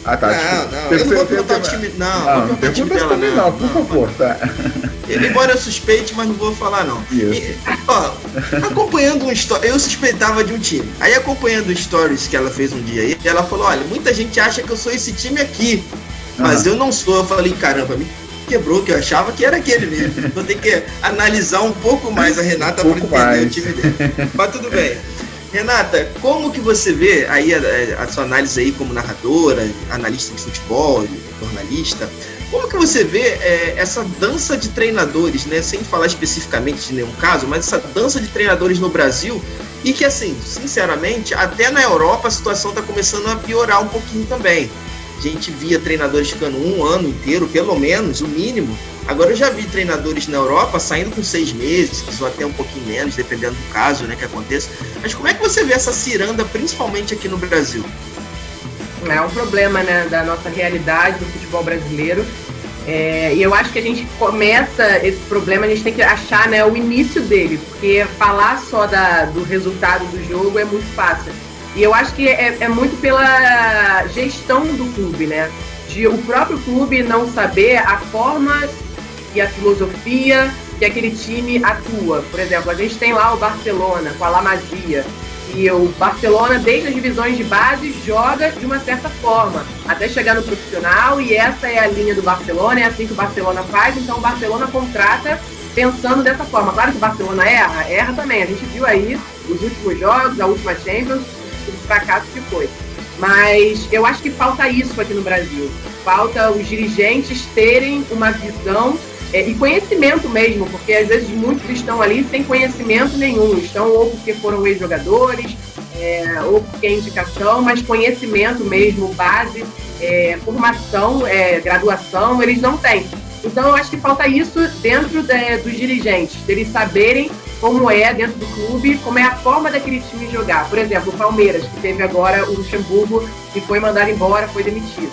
Ah, tá. Não, eu não vou perguntar o time. Não pergunta também não, por favor, tá. Embora eu suspeite, mas não vou falar não. Acompanhando um story, eu suspeitava de um time. Aí acompanhando stories que ela fez um dia aí, ela falou, olha, muita gente acha que eu sou esse time aqui, mas eu não sou. Eu falei, caramba, me quebrou, que eu achava que era aquele mesmo. Então tem que analisar um pouco mais a Renata para entender o time dele. Mas tudo bem. Renata, como que você vê aí a sua análise aí como narradora, analista de futebol, jornalista, como que você vê essa dança de treinadores, né, sem falar especificamente de nenhum caso, mas essa dança de treinadores no Brasil, e que assim, sinceramente, até na Europa a situação está começando a piorar um pouquinho também. A gente via treinadores ficando um ano inteiro, pelo menos, o mínimo. Agora eu já vi treinadores na Europa saindo com 6 meses, ou até um pouquinho menos, dependendo do caso, né, que aconteça. Mas como é que você vê essa ciranda, principalmente aqui no Brasil? É um problema, né, da nossa realidade do futebol brasileiro. E eu acho que a gente começa esse problema, a gente tem que achar, né, o início dele, porque falar só do resultado do jogo é muito fácil. E eu acho que é muito pela gestão do clube, né? De o próprio clube não saber a forma e a filosofia que aquele time atua. Por exemplo, a gente tem lá o Barcelona com a La Masia, E o Barcelona, desde as divisões de base, joga de uma certa forma, até chegar no profissional, e essa é a linha do Barcelona, é assim que o Barcelona faz, então o Barcelona contrata pensando dessa forma. Claro que o Barcelona erra também, a gente viu aí os últimos jogos, a última Champions, o fracasso que foi. Mas eu acho que falta isso aqui no Brasil, falta os dirigentes terem uma visão e conhecimento mesmo, porque às vezes muitos estão ali sem conhecimento nenhum, estão ou porque foram ex-jogadores, ou porque é indicação, mas conhecimento mesmo, base, formação, graduação, eles não têm. Então eu acho que falta isso dentro dos dirigentes, eles saberem como é dentro do clube, como é a forma daquele time jogar. Por exemplo, o Palmeiras, que teve agora o Luxemburgo, que foi mandado embora, foi demitido.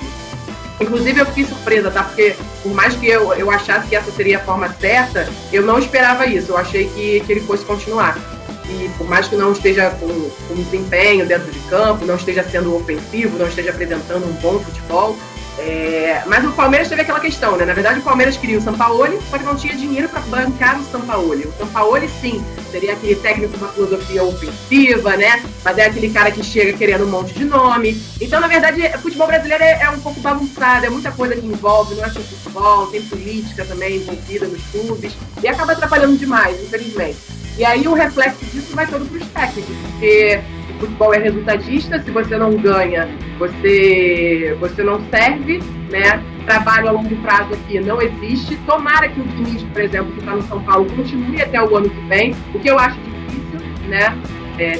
Inclusive eu fiquei surpresa, tá? Porque por mais que eu achasse que essa seria a forma certa, eu não esperava isso. Eu achei que ele fosse continuar. E por mais que não esteja com desempenho dentro de campo, não esteja sendo ofensivo, não esteja apresentando um bom futebol, mas o Palmeiras teve aquela questão, né? Na verdade o Palmeiras queria o Sampaoli, só que não tinha dinheiro para bancar o Sampaoli. O Sampaoli, sim, seria aquele técnico com uma filosofia ofensiva, né? Mas é aquele cara que chega querendo um monte de nome. Então, na verdade, o futebol brasileiro é um pouco bagunçado, é muita coisa que envolve, não é só futebol, tem política também envolvida nos clubes, e acaba atrapalhando demais, infelizmente. E aí o reflexo disso vai todo para os técnicos, porque o futebol é resultadista, se você não ganha, você não serve, né? Trabalho a longo prazo aqui não existe. Tomara que o Diniz, por exemplo, que está no São Paulo, continue até o ano que vem, o que eu acho difícil, né?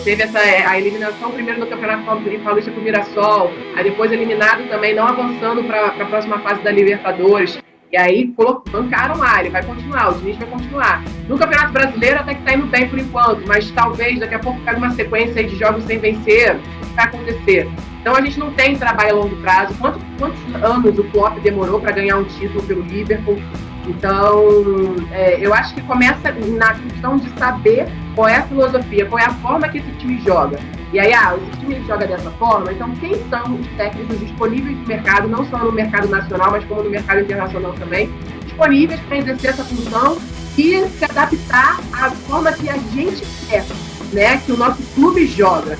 Teve a eliminação primeiro no Campeonato Paulista com o Mirassol, aí depois eliminado também, não avançando para a próxima fase da Libertadores. E aí bancaram lá, ele vai continuar, o Diniz vai continuar. No Campeonato Brasileiro até que está indo bem por enquanto, mas talvez daqui a pouco caia uma sequência de jogos sem vencer, o que vai acontecer? Então a gente não tem trabalho a longo prazo. Quantos anos o Klopp demorou para ganhar um título pelo Liverpool? Então, eu acho que começa na questão de saber qual é a filosofia, qual é a forma que esse time joga. E aí, esse time joga dessa forma, então quem são os técnicos disponíveis no mercado, não só no mercado nacional, mas como no mercado internacional também, disponíveis para exercer essa função e se adaptar à forma que a gente quer, né? Que o nosso clube joga.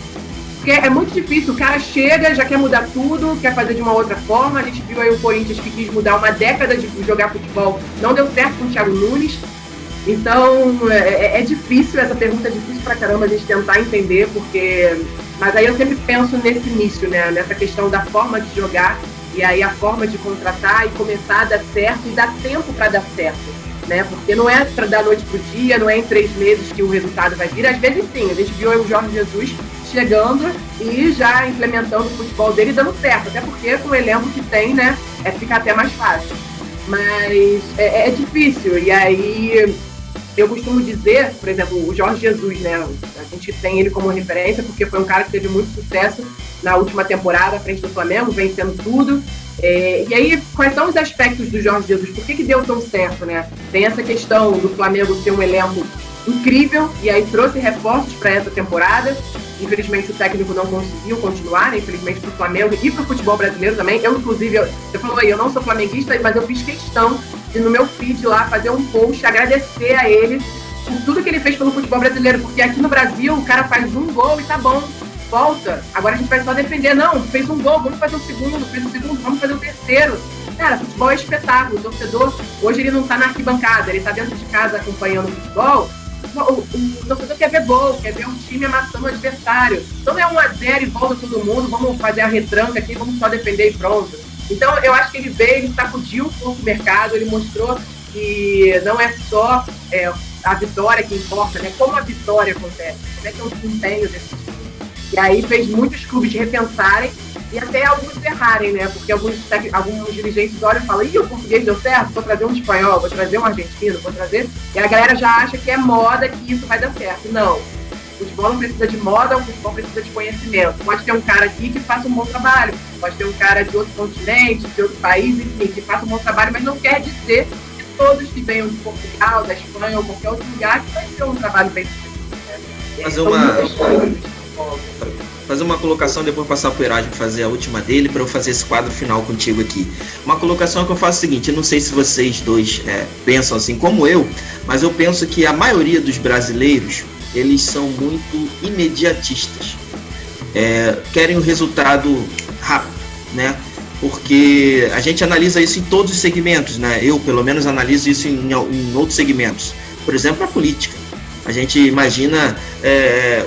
Porque é muito difícil, o cara chega, já quer mudar tudo, quer fazer de uma outra forma. A gente viu aí o Corinthians que quis mudar uma década de jogar futebol, não deu certo com o Thiago Nunes. Então, é difícil, essa pergunta é difícil pra caramba a gente tentar entender, porque... Mas aí eu sempre penso nesse início, né? Nessa questão da forma de jogar, e aí a forma de contratar e começar a dar certo e dar tempo para dar certo, né? Porque não é da noite pro dia, não é em 3 meses que o resultado vai vir. Às vezes sim, a gente viu aí o Jorge Jesus chegando e já implementando o futebol dele dando certo, até porque com o elenco que tem, né, fica até mais fácil. Mas é difícil, e aí eu costumo dizer, por exemplo, o Jorge Jesus, né, a gente tem ele como referência porque foi um cara que teve muito sucesso na última temporada à frente do Flamengo, vencendo tudo. E aí, quais são os aspectos do Jorge Jesus? Por que deu tão certo, né? Tem essa questão do Flamengo ter um elenco incrível, e aí trouxe reforços para essa temporada. Infelizmente o técnico não conseguiu continuar, né? Infelizmente para o Flamengo e para o futebol brasileiro também. Eu, inclusive, você falou aí, eu não sou flamenguista, mas eu fiz questão de no meu feed lá fazer um post, agradecer a ele por tudo que ele fez pelo futebol brasileiro, porque aqui no Brasil o cara faz um gol e tá bom, volta, agora a gente vai só defender. Não, fez um gol, vamos fazer o segundo, vamos fazer o terceiro. Cara, futebol é espetáculo, o torcedor hoje ele não tá na arquibancada, ele tá dentro de casa acompanhando o futebol. O torcedor quer ver gol, quer ver um time amassando o adversário. Então não é 1-0 e volta todo mundo, vamos fazer a retranca aqui, vamos só defender e pronto. Então eu acho que ele veio, ele sacudiu um pouco o mercado, ele mostrou que não é só a vitória que importa, né? Como a vitória acontece, como é que é o desempenho desse time. E aí fez muitos clubes repensarem e até alguns errarem, né? Porque alguns dirigentes olham e falam: ih, o português deu certo, vou trazer um espanhol, vou trazer um argentino, vou trazer... E a galera já acha que é moda, que isso vai dar certo. Não. O futebol não precisa de moda, o futebol precisa de conhecimento. Pode ter um cara aqui que faça um bom trabalho, pode ter um cara de outro continente, de outro país, enfim, que faça um bom trabalho, mas não quer dizer que todos que venham de Portugal, da Espanha ou qualquer outro lugar que vai ter um trabalho bem sucedido. Fazer uma colocação, depois passar pro Erasmo fazer a última dele, para eu fazer esse quadro final contigo aqui. Uma colocação que eu faço é o seguinte: eu não sei se vocês dois pensam assim como eu, mas eu penso que a maioria dos brasileiros eles são muito imediatistas. Querem o resultado rápido, né? Porque a gente analisa isso em todos os segmentos, né? Eu, pelo menos, analiso isso em outros segmentos. Por exemplo, a política. A gente imagina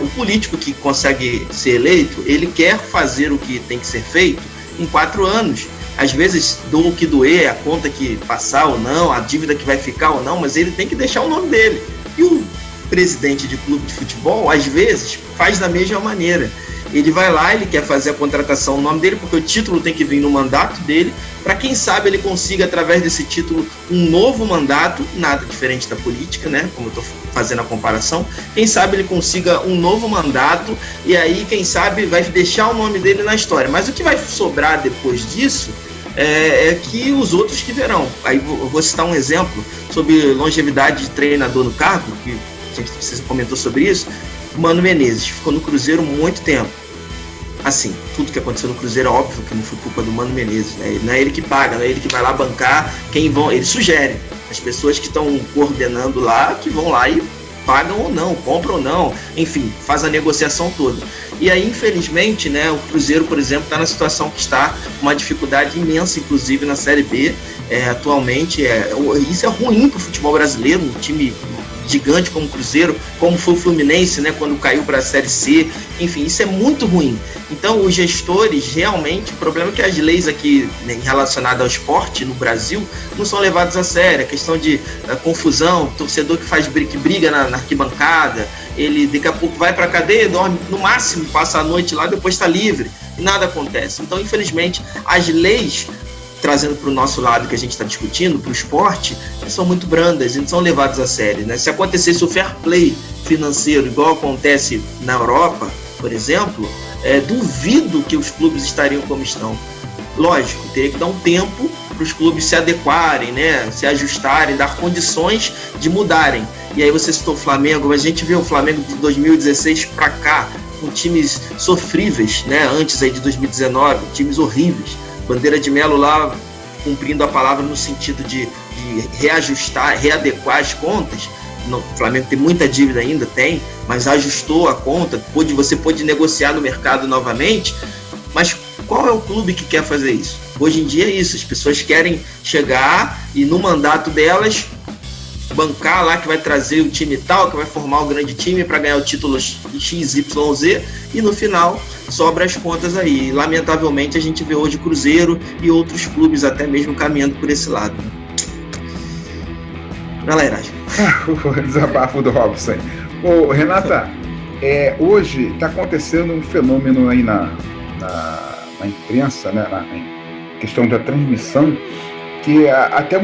o político que consegue ser eleito, ele quer fazer o que tem que ser feito em 4 anos. Às vezes, doa o que doer, a conta que passar ou não, a dívida que vai ficar ou não, mas ele tem que deixar o nome dele. E o presidente de clube de futebol, às vezes, faz da mesma maneira. Ele vai lá, ele quer fazer a contratação no nome dele, porque o título tem que vir no mandato dele, para quem sabe ele consiga, através desse título, um novo mandato, nada diferente da política, né? Como eu estou fazendo a comparação. Quem sabe ele consiga um novo mandato, e aí, quem sabe, vai deixar o nome dele na história. Mas o que vai sobrar depois disso é que os outros que verão. Aí eu vou citar um exemplo sobre longevidade de treinador no cargo, que você comentou sobre isso. Mano Menezes ficou no Cruzeiro muito tempo. Assim, tudo que aconteceu no Cruzeiro é óbvio que não foi culpa do Mano Menezes, né? Não é ele que paga, não é ele que vai lá bancar ele sugere. As pessoas que estão coordenando lá, que vão lá e pagam ou não, compram ou não, enfim, faz a negociação toda. E aí, infelizmente, né, o Cruzeiro, por exemplo, está na situação que está, uma dificuldade imensa, inclusive na Série B, atualmente. Isso é ruim para o futebol brasileiro, um time gigante como o Cruzeiro, como foi o Fluminense, né, quando caiu para a Série C, enfim, isso é muito ruim. Então, os gestores, realmente, o problema é que as leis aqui, né, relacionadas ao esporte no Brasil não são levadas a sério. A questão de confusão, torcedor que briga na arquibancada, ele daqui a pouco vai para a cadeia, dorme, no máximo passa a noite lá, depois está livre, e nada acontece. Então, infelizmente, as leis, trazendo para o nosso lado que a gente está discutindo, para o esporte, são muito brandas e não são levadas a sério, né? Se acontecesse o fair play financeiro, igual acontece na Europa, por exemplo, duvido que os clubes estariam como estão. Lógico, teria que dar um tempo para os clubes se adequarem, né? Se ajustarem, dar condições de mudarem. E aí você citou o Flamengo, mas a gente vê o Flamengo de 2016 para cá, com times sofríveis, né? Antes aí de 2019, times horríveis. Bandeira de Melo lá cumprindo a palavra no sentido de reajustar, readequar as contas. O Flamengo tem muita dívida ainda, mas ajustou a conta, você pôde negociar no mercado novamente. Mas qual é o clube que quer fazer isso? Hoje em dia é isso, as pessoas querem chegar e no mandato delas bancar lá que vai trazer o time tal, que vai formar o grande time para ganhar o título XYZ, e no final sobra as contas aí. E, lamentavelmente a gente vê hoje o Cruzeiro e outros clubes até mesmo caminhando por esse lado. Galera, o desabafo do Robson. Ô, Renata, hoje está acontecendo um fenômeno aí na imprensa, né, na questão da transmissão, que até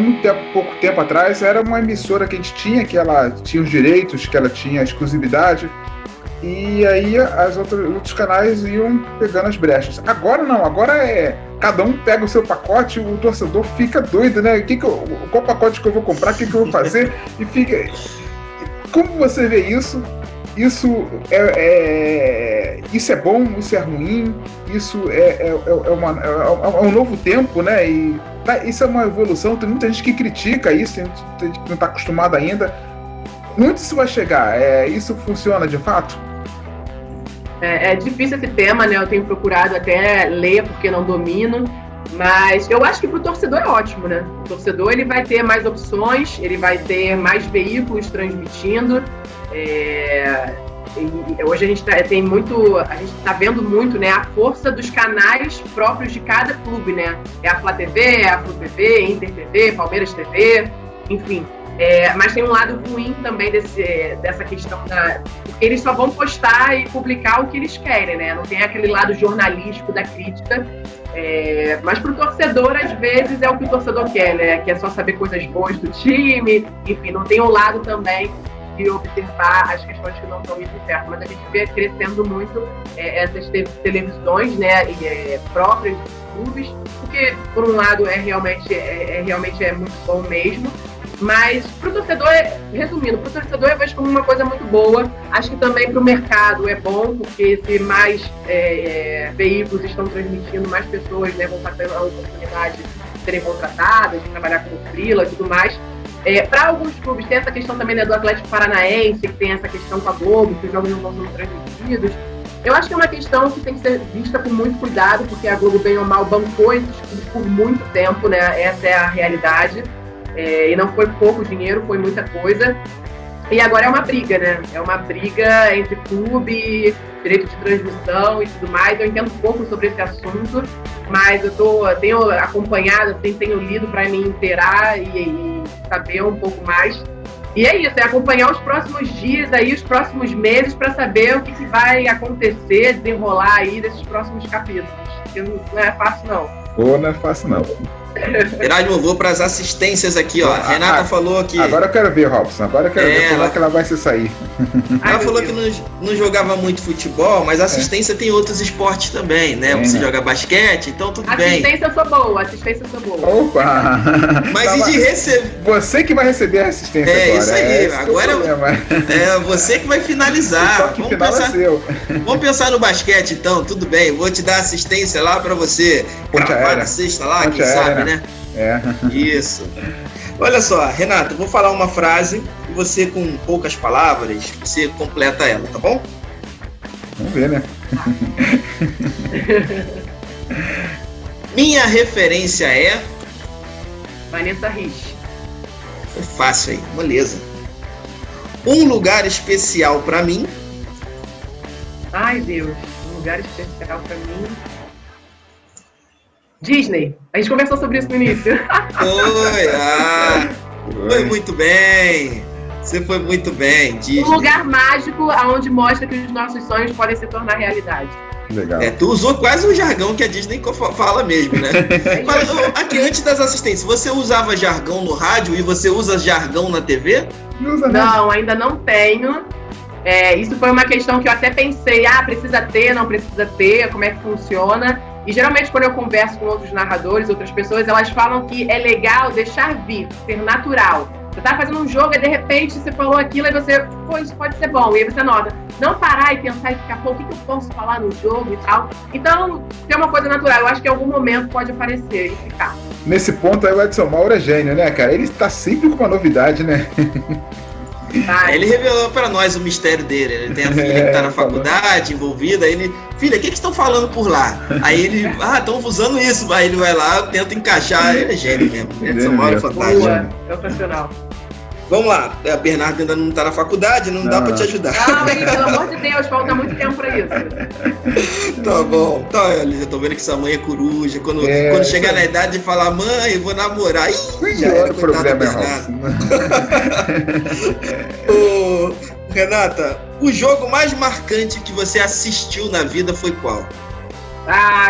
pouco tempo atrás era uma emissora que a gente tinha, que ela tinha os direitos, que ela tinha a exclusividade, e aí outros canais iam pegando as brechas. Agora não, agora cada um pega o seu pacote, o torcedor fica doido, né? Qual pacote que eu vou comprar, o que eu vou fazer, e fica... Como você vê isso? Isso é bom, isso é ruim, isso é um novo tempo, né? E isso é uma evolução. Tem muita gente que critica isso, tem gente que não está acostumado ainda. Onde isso vai chegar? Isso funciona de fato? É difícil esse tema, né? Eu tenho procurado até ler porque não domino, mas eu acho que para o torcedor é ótimo, né? O torcedor ele vai ter mais opções, ele vai ter mais veículos transmitindo. Hoje a gente está vendo muito, né, a força dos canais próprios de cada clube, né? É a Flá TV, é a Flu TV, Inter TV, Palmeiras TV, enfim. Mas tem um lado ruim também dessa questão porque eles só vão postar e publicar o que eles querem, né? Não tem aquele lado jornalístico da crítica. Mas para o torcedor, às vezes, é o que o torcedor quer, né? Quer só saber coisas boas do time, enfim, não tem um lado também de observar as questões que não estão muito certas. Mas a gente vê crescendo muito essas televisões, né, próprias dos clubes, porque, por um lado, realmente é muito bom mesmo. Mas para o torcedor, resumindo, para o torcedor eu vejo como uma coisa muito boa. Acho que também para o mercado é bom, porque se mais veículos estão transmitindo, mais pessoas, né, vão ter a oportunidade de serem contratadas, de trabalhar como freela e tudo mais. Para alguns clubes tem essa questão também, né, do Atlético Paranaense, que tem essa questão com a Globo, que os jogos não vão sendo transmitidos. Eu acho que é uma questão que tem que ser vista com muito cuidado, porque a Globo, bem ou mal, bancou esses clubes por muito tempo, né? Essa é a realidade. E não foi pouco dinheiro, foi muita coisa. E agora é uma briga, né? É uma briga entre clube, direito de transmissão e tudo mais. Eu entendo pouco sobre esse assunto, mas tenho acompanhado, assim, tenho lido para me inteirar e saber um pouco mais. E é isso, é acompanhar os próximos dias, aí, os próximos meses, para saber o que vai acontecer, desenrolar aí desses próximos capítulos. Porque não é fácil, não. Não é fácil, não. Erasmo, vou para as assistências aqui, ó. Renata falou que... Agora eu quero ver, Robson. Agora eu quero ver como é que ela vai se sair. Ela falou que não jogava muito futebol, mas assistência tem outros esportes também, né? Você joga basquete, então tudo bem. Assistência eu sou boa. Opa! Mas e de receber... Você que vai receber a assistência agora. Isso aí. Agora é você que vai finalizar. Vamos pensar no basquete, então. Tudo bem. Vou te dar assistência lá para você gravar na sexta lá, quem sabe, né? Isso. Olha só, Renato, vou falar uma frase e você, com poucas palavras, você completa ela, tá bom? Vamos ver, né? Minha referência é... Vanessa Rich. Foi fácil aí, beleza. Um lugar especial pra mim. Ai, Deus. Um lugar especial pra mim... Disney. A gente conversou sobre isso no início. Foi muito bem. Você foi muito bem, Disney. Um lugar mágico onde mostra que os nossos sonhos podem se tornar realidade. Legal. Tu usou quase o jargão que a Disney fala mesmo, né? Mas, aqui, antes das assistências, você usava jargão no rádio e você usa jargão na TV? Não, ainda não tenho. Isso foi uma questão que eu até pensei, precisa ter, não precisa ter, como é que funciona. E geralmente quando eu converso com outros narradores, outras pessoas, elas falam que é legal deixar vir, ser natural. Você tá fazendo um jogo e de repente você falou aquilo e você, isso pode ser bom. E aí você nota, não parar e pensar e ficar, o que eu posso falar no jogo e tal. Então, tem uma coisa natural. Eu acho que em algum momento pode aparecer e ficar. Nesse ponto aí o Edson Mauro é gênio, né, cara? Ele tá sempre com uma novidade, né? Ele revelou pra nós o mistério dele. Ele tem a filha que tá na faculdade, envolvida. Aí ele, filha, o que estão falando por lá? Aí ele, estão usando isso. Aí ele vai lá, tenta encaixar. Ele é gênio mesmo. Edson Mauro é fantástico. Boa, sensacional. Vamos lá, a Bernardo ainda não tá na faculdade, não dá pra te ajudar. Não, ele, pelo amor de Deus, falta muito tempo pra isso. Tá bom, eu tô vendo que sua mãe é coruja. Quando chegar na idade de falar, mãe, eu vou namorar. Já era, problema Renata, o jogo mais marcante que você assistiu na vida foi qual?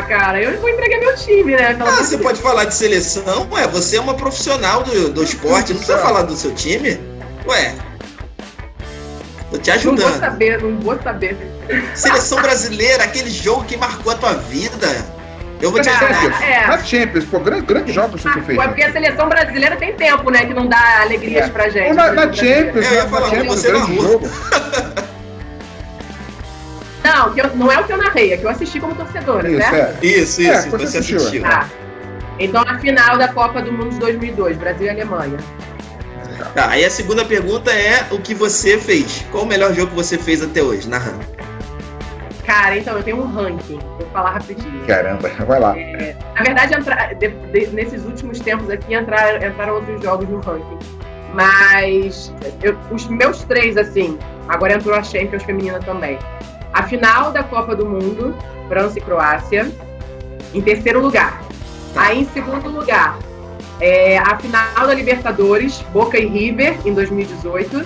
Cara, eu vou entregar meu time, né? Você pode falar de seleção, você é uma profissional do esporte, não precisa falar do seu time? Tô te ajudando. Não vou saber. Seleção brasileira, aquele jogo que marcou a tua vida. Eu vou te ajudar. Na Champions, grande jogo que você fez. Porque a seleção brasileira tem tempo, né? Que não dá alegrias pra gente. Na Champions, eu ia falar com você na rua. Não, não é o que eu narrei, é que eu assisti como torcedora, certo? Isso, você assistiu. Então, a final da Copa do Mundo de 2002, Brasil e Alemanha. Aí a segunda pergunta é o que você fez. Qual o melhor jogo que você fez até hoje, narrando? Cara, então, eu tenho um ranking, vou falar rapidinho. Caramba, vai lá. Na verdade, nesses últimos tempos aqui, entraram outros jogos no ranking. Mas, os meus 3, assim, agora entrou a Champions feminina também. A final da Copa do Mundo, França e Croácia, em terceiro lugar. Aí, em segundo lugar, a final da Libertadores, Boca e River, em 2018.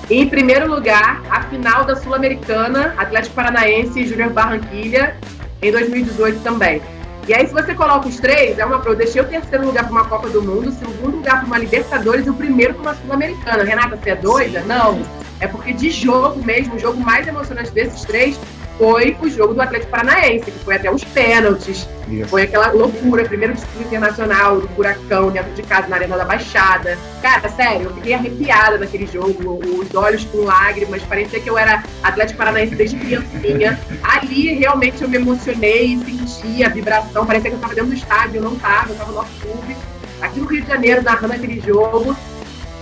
E, em primeiro lugar, a final da Sul-Americana, Atlético Paranaense e Júnior Barranquilla, em 2018 também. E aí, se você coloca os 3, eu deixei o terceiro lugar para uma Copa do Mundo, o segundo lugar para uma Libertadores e o primeiro para uma Sul-Americana. Renata, você é doida? Não. É porque de jogo mesmo, o jogo mais emocionante desses 3 foi o jogo do Atlético Paranaense, que foi até os pênaltis. Isso. Foi aquela loucura, primeiro título internacional do Furacão, dentro de casa, na Arena da Baixada. Cara, sério, eu fiquei arrepiada naquele jogo, os olhos com lágrimas, parecia que eu era Atlético Paranaense desde criancinha. Ali, realmente, eu me emocionei, senti a vibração, parecia que eu estava dentro do estádio, eu não estava, eu estava no clube, aqui no Rio de Janeiro, narrando aquele jogo.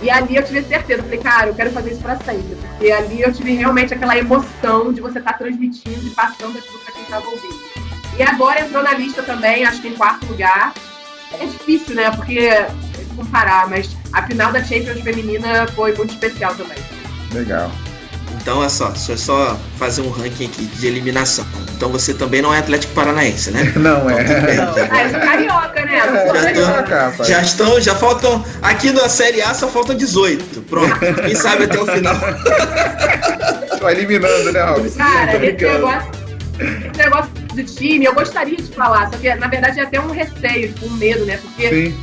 E ali eu tive certeza, eu falei, cara, eu quero fazer isso pra sempre. Porque ali eu tive realmente aquela emoção de você estar transmitindo e passando aquilo pra quem estava ouvindo. E agora entrou na lista também, acho que em 4º lugar. É difícil, né? Porque, comparar, mas a final da Champions feminina foi muito especial também. Legal. Então, deixa eu só fazer um ranking aqui de eliminação. Então você também não é Atlético Paranaense, né? Não é. Não. Eu sou carioca, né? Já faltam. Aqui na Série A só faltam 18. Pronto. Quem sabe até o final. Só eliminando, né, Raul? Cara, esse negócio de time, eu gostaria de falar, só que na verdade é até um receio, um medo, né? Porque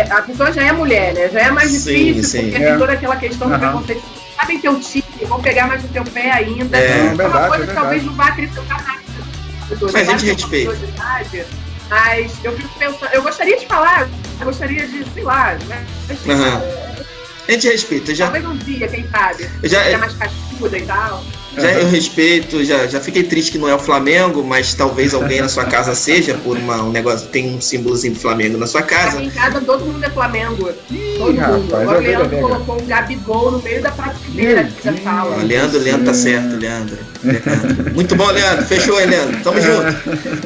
a pessoa já é mulher, né? Já é mais difícil, porque tem toda aquela questão do preconceito. Sabem teu time, vão pegar mais no teu pé ainda. É uma coisa que talvez não vá acrescentar nada. Mas a gente respeita. Mas eu fico pensando, eu gostaria de falar, eu gostaria de, sei lá, né? A gente respeita. Talvez um dia, quem sabe? É mais cascuda e tal. Eu respeito, já fiquei triste que não é o Flamengo, mas talvez alguém na sua casa seja, por um negócio, tem um símbolozinho do Flamengo na sua casa. Aqui em casa todo mundo é Flamengo. Todo mundo. Agora o Leandro colocou um Gabigol no meio da prateleira que você fala. Leandro tá certo, Leandro. Muito bom, Leandro. Fechou aí, Leandro. Tamo junto.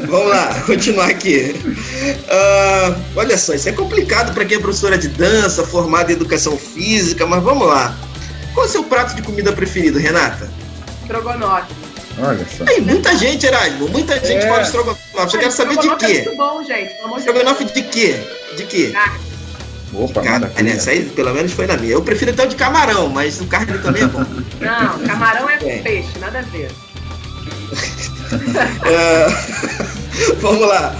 Vamos lá, continuar aqui. Olha só, isso é complicado para quem é professora de dança, formada em educação física, mas vamos lá. Qual é o seu prato de comida preferido, Renata? Estrogonofe. Olha só. Tem muita gente, Erasmo. Muita gente fala estrogonofe. Eu quero saber de quê? É muito bom, gente. Estrogonofe de quê? De quê? Carne. Opa, Essa aí pelo menos foi na minha. Eu prefiro até o de camarão, mas o carne também é bom. Não, camarão é peixe, nada a ver. Vamos lá.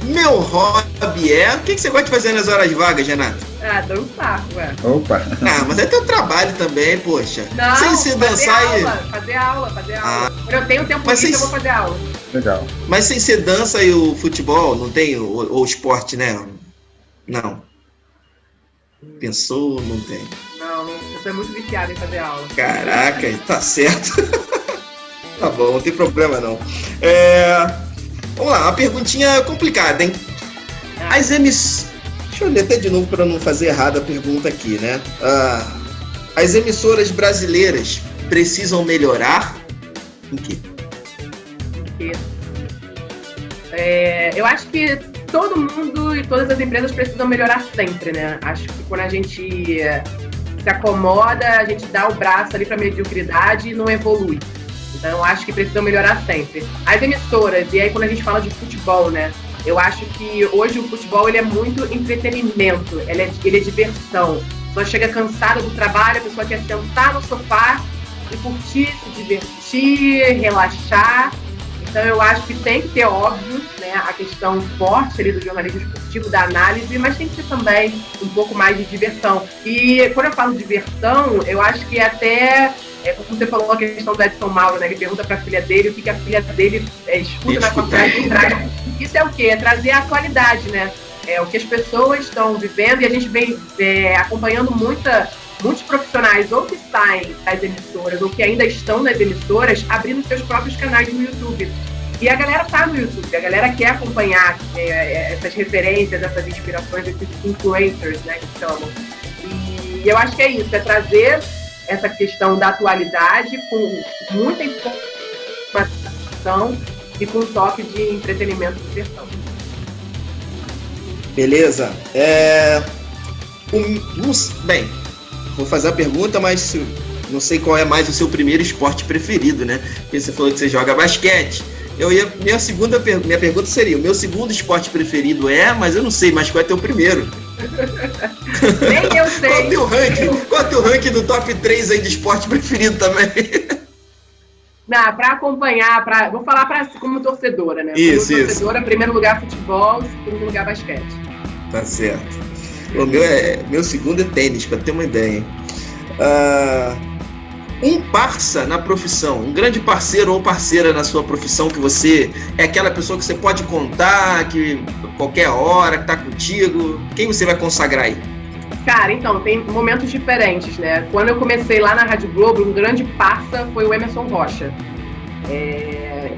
Meu hobby é... O que você gosta de fazer nas horas vagas, Renata? Dançar, ué. Opa. Mas é teu trabalho também, poxa. Não, sem se dançar fazer aula. Quando eu tenho tempo livre, eu vou fazer aula. Legal. Mas sem ser dança e o futebol, não tem? Ou o esporte, né? Não. Pensou? Não tem. Não, eu sou muito viciada em fazer aula. Caraca, tá certo. Tá bom, não tem problema não. Vamos lá, uma perguntinha complicada, hein? As emissoras... Deixa eu ler até de novo para não fazer errado a pergunta aqui, né? As emissoras brasileiras precisam melhorar em quê? Eu acho que todo mundo e todas as empresas precisam melhorar sempre, né? Acho que quando a gente se acomoda, a gente dá o braço ali para mediocridade e não evolui. Então, acho que precisam melhorar sempre. As emissoras, e aí quando a gente fala de futebol, né? Eu acho que hoje o futebol ele é muito entretenimento, ele é diversão. A pessoa chega cansada do trabalho, a pessoa quer sentar no sofá e curtir, se divertir, relaxar. Então, eu acho que tem que ter, óbvio, né, a questão forte ali do jornalismo esportivo, da análise, mas tem que ter também um pouco mais de diversão. E quando eu falo diversão, eu acho que até... como você falou a questão do Edson Mauro, né? Ele pergunta para a filha dele o que a filha dele escuta na faculdade e traz. Isso é o quê? É trazer a atualidade, né? É o que as pessoas estão vivendo e a gente vem acompanhando muitos profissionais ou que saem das emissoras ou que ainda estão nas emissoras abrindo seus próprios canais no YouTube. E a galera tá no YouTube, a galera quer acompanhar essas referências, essas inspirações, esses influencers, né, que chamam. E eu acho que é isso, é trazer essa questão da atualidade com muita informação e com um toque de entretenimento e diversão. Beleza. Bem, vou fazer a pergunta, mas não sei qual é mais o seu primeiro esporte preferido, né? Porque você falou que você joga basquete. Minha pergunta seria, o meu segundo esporte preferido mas eu não sei, mas qual é teu primeiro? Nem eu sei. Qual é o teu ranking do top 3 aí de esporte preferido também? Não, para acompanhar, vou falar como torcedora, né? Como torcedora, primeiro lugar futebol, segundo lugar basquete. Tá certo. O meu segundo é tênis, para ter uma ideia, hein? Um parça na profissão, um grande parceiro ou parceira na sua profissão, que você é aquela pessoa que você pode contar, que qualquer hora, que tá contigo, quem você vai consagrar aí? Cara, então, tem momentos diferentes, né? Quando eu comecei lá na Rádio Globo, um grande parça foi o Emerson Rocha.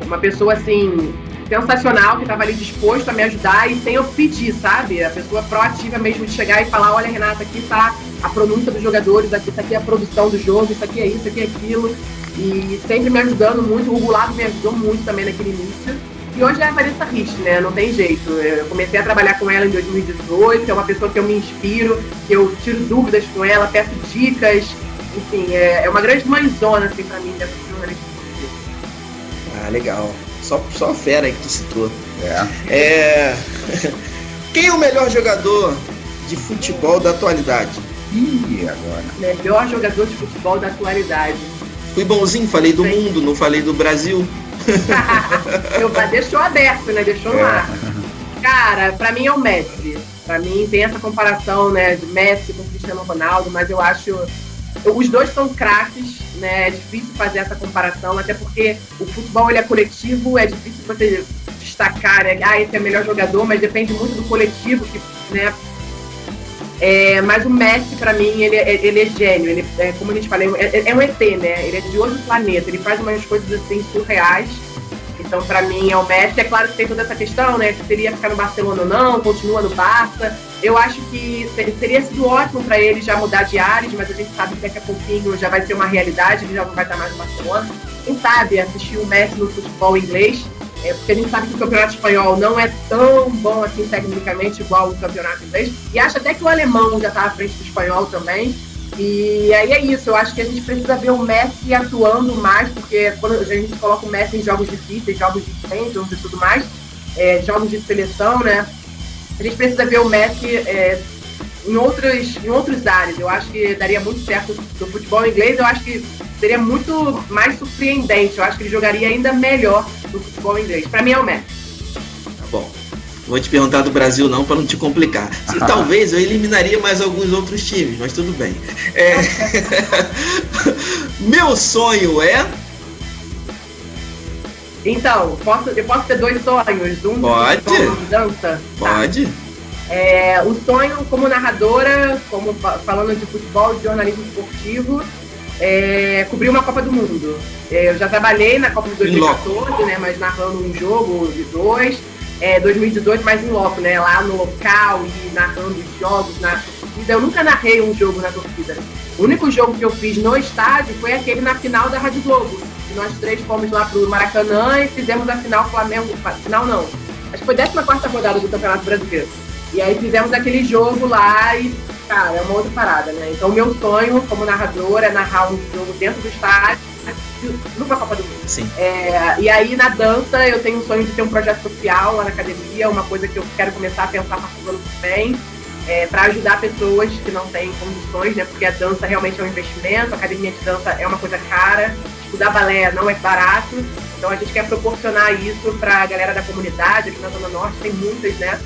Uma pessoa, assim, sensacional, que estava ali disposto a me ajudar e sem eu pedir, sabe? A pessoa proativa mesmo de chegar e falar, olha, Renata, aqui tá a pronúncia dos jogadores, aqui, isso aqui é a produção do jogo, isso aqui é isso, isso aqui é aquilo. E sempre me ajudando muito, o Hugo Lago me ajudou muito também naquele início. E hoje é a Vanessa Rich, né? Não tem jeito. Eu comecei a trabalhar com ela em 2018, é uma pessoa que eu me inspiro, que eu tiro dúvidas com ela, peço dicas. Enfim, é uma grande mãezona, assim, pra mim, dessa jornalista esportiva. Ah, legal. Só a fera aí que tu citou. Quem é o melhor jogador de futebol da atualidade? Ih, agora. Melhor jogador de futebol da atualidade. Fui bonzinho, falei do mundo, não falei do Brasil. Deixou aberto, né? Deixou no ar. Cara, pra mim é o Messi. Pra mim tem essa comparação, né, de Messi com Cristiano Ronaldo, mas eu acho... Os dois são craques, né? É difícil fazer essa comparação, até porque o futebol ele é coletivo, é difícil você destacar, né? Esse é o melhor jogador, mas depende muito do coletivo, que, né? Mas o Messi, pra mim, ele é gênio, ele como a gente fala, é um ET, né? Ele é de outro planeta, ele faz umas coisas assim surreais. Então, pra mim, é o Messi. É claro que tem toda essa questão, né? Se seria ficar no Barcelona ou não, continua no Barça. Eu acho que teria sido ótimo pra ele já mudar de áreas, mas a gente sabe que daqui a pouquinho já vai ser uma realidade, ele já não vai estar mais no Barcelona. Quem sabe assistir o Messi no futebol inglês, porque a gente sabe que o campeonato espanhol não é tão bom assim tecnicamente igual o campeonato inglês. E acho até que o alemão já está à frente do espanhol também. E aí é isso, eu acho que a gente precisa ver o Messi atuando mais, porque quando a gente coloca o Messi em jogos difíceis, jogos de Champions e tudo mais, jogos de seleção, né? A gente precisa ver o Messi em outros áreas. Eu acho que daria muito certo no futebol inglês, eu acho que seria muito mais surpreendente, eu acho que ele jogaria ainda melhor no futebol inglês. Pra mim é o Messi. Tá bom. Vou te perguntar do Brasil não, para não te complicar. Talvez eu eliminaria mais alguns outros times, mas tudo bem. Meu sonho é... Então, eu posso ter dois sonhos? Pode. De dança? Pode. Tá. O sonho como narradora, falando de futebol, de jornalismo esportivo, cobrir uma Copa do Mundo. Eu já trabalhei na Copa de 2014, né, mas narrando um jogo de 2018 mais em loco, né? Lá no local e narrando os jogos na torcida. Eu nunca narrei um jogo na torcida. O único jogo que eu fiz no estádio foi aquele na final da Rádio Globo. E nós três fomos lá pro Maracanã e fizemos a final Flamengo. Final não. Acho que foi 14ª rodada do Campeonato Brasileiro. E aí fizemos aquele jogo lá e, cara, é uma outra parada, né? Então o meu sonho como narradora é narrar um jogo dentro do estádio numa Copa do Mundo. Sim. E aí na dança eu tenho um sonho de ter um projeto social lá na academia, uma coisa que eu quero começar a pensar para o ano que vem, para ajudar pessoas que não têm condições, né? Porque a dança realmente é um investimento, a academia de dança é uma coisa cara, estudar balé não é barato, então a gente quer proporcionar isso para a galera da comunidade, aqui na Zona Norte tem muitas, né?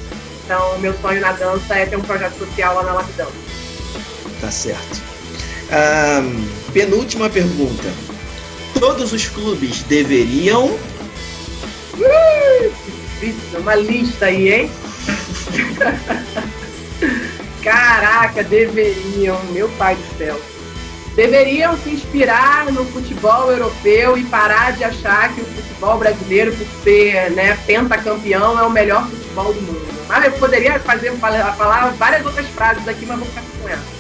Então meu sonho na dança é ter um projeto social lá na Lapidão. Tá certo. Penúltima pergunta. Todos os clubes deveriam... Difícil, uma lista aí, hein? Caraca, deveriam, meu pai do céu. Deveriam se inspirar no futebol europeu e parar de achar que o futebol brasileiro, por ser, né, pentacampeão, é o melhor futebol do mundo. Mas eu poderia falar várias outras frases aqui, mas vou ficar com essa.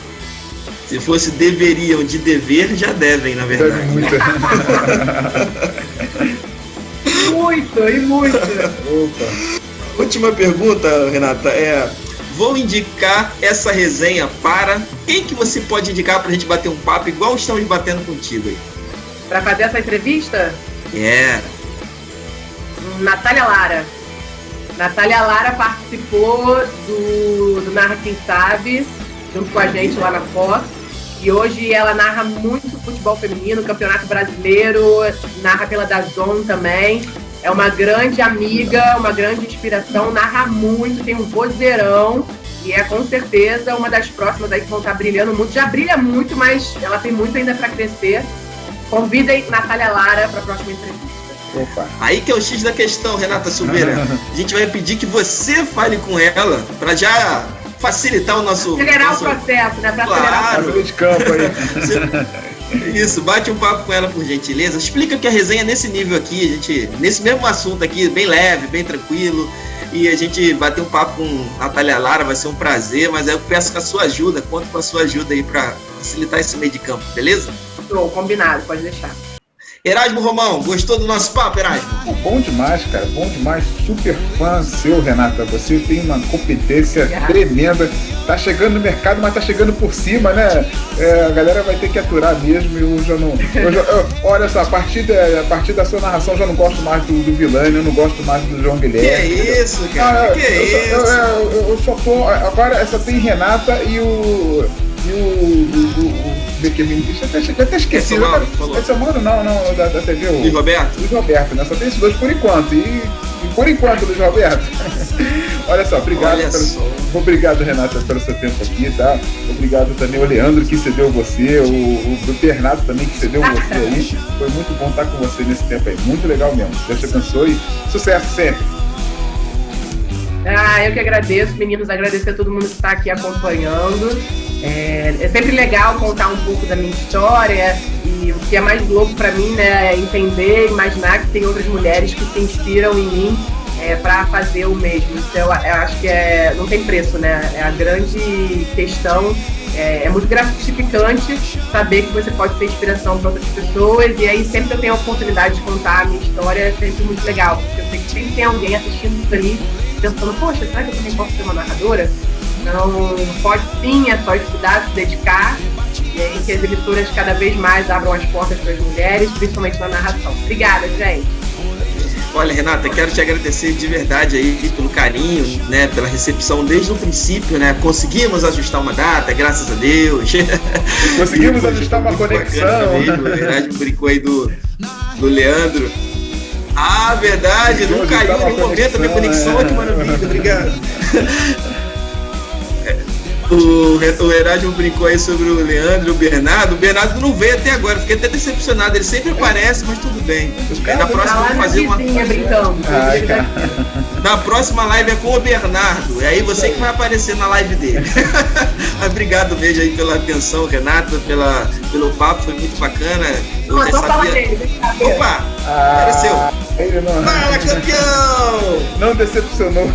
Se fosse deveriam de dever, já devem, na verdade. Muito. Opa. Última pergunta, Renata, vou indicar essa resenha para... Quem que você pode indicar pra gente bater um papo igual estamos batendo contigo aí? Pra fazer essa entrevista? Natália Lara. Natália Lara participou do Narra Quem Sabe, junto com a gente lá na Fox. E hoje ela narra muito futebol feminino, Campeonato Brasileiro, narra pela DAZN também. É uma grande amiga, uma grande inspiração, narra muito, tem um vozeirão e é com certeza uma das próximas aí que vão estar brilhando muito. Já brilha muito, mas ela tem muito ainda para crescer. Convidem Natália Lara para a próxima entrevista. Opa. Aí que é o X da questão, Renata Silveira. A gente vai pedir que você fale com ela para já facilitar o nosso... Acelerar o processo, né? Pra acelerar o processo. De campo aí. Isso, bate um papo com ela por gentileza. Explica que a resenha é nesse nível aqui, a gente, nesse mesmo assunto aqui, bem leve, bem tranquilo. E a gente bater um papo com a Natália Lara, vai ser um prazer, mas aí eu peço com a sua ajuda, conto com a sua ajuda aí para facilitar esse meio de campo, beleza? Combinado, pode deixar. Erasmo Romão, gostou do nosso papo, Erasmo? Bom demais, cara, bom demais. Super fã seu, Renata. Você tem uma competência tremenda. Tá chegando no mercado, mas tá chegando por cima, né? A galera vai ter que aturar mesmo. Eu já não. Olha só, a partir da sua narração, eu já não gosto mais do Vilani, eu não gosto mais do João Guilherme. Que isso, cara? Eu só tô. Agora só tem Renata e o até esqueci. Esse mano não, da TV. O Luiz Roberto? Luiz Roberto, né? Só tem esses dois por enquanto. E por enquanto, Luiz Roberto. Olha só, obrigado. Obrigado, Renata, pelo seu tempo aqui, tá? Obrigado também ao Leandro que cedeu você, o Bernardo também que cedeu você aí. Foi muito bom estar com você nesse tempo aí. Muito legal mesmo. Deus te abençoe. Sucesso sempre. Eu que agradeço, meninos, agradecer a todo mundo que está aqui acompanhando. É sempre legal contar um pouco da minha história e o que é mais louco para mim, né, é entender, imaginar que tem outras mulheres que se inspiram em mim para fazer o mesmo. Então, eu acho que não tem preço, né? É a grande questão. É muito gratificante saber que você pode ser inspiração para outras pessoas, e aí sempre que eu tenho a oportunidade de contar a minha história é sempre muito legal, porque eu sei que sempre tem alguém assistindo isso ali pensando, poxa, será que eu também posso ser uma narradora? Então, pode sim, é só estudar, se dedicar, e aí que as emissoras cada vez mais abram as portas para as mulheres, principalmente na narração. Obrigada, gente! Olha, Renata, quero te agradecer de verdade aí pelo carinho, né, pela recepção desde o princípio, né? Conseguimos ajustar uma data, graças a Deus. Conseguimos ajustar uma conexão. O Erasmo brincou aí do Leandro. Ah, verdade, não caiu em nenhum momento a minha conexão, que maravilha, obrigado. O Erasmo brincou aí sobre o Leandro, o Bernardo não veio até agora, fiquei até decepcionado, ele sempre aparece, mas tudo bem. Na próxima vamos fazer uma... Na próxima live é com o Bernardo, e aí você que vai aparecer na live dele. Obrigado mesmo aí pela atenção, Renata, pelo papo, foi muito bacana. Eu já sabia... Opa, apareceu. Fala, campeão! Não decepcionou.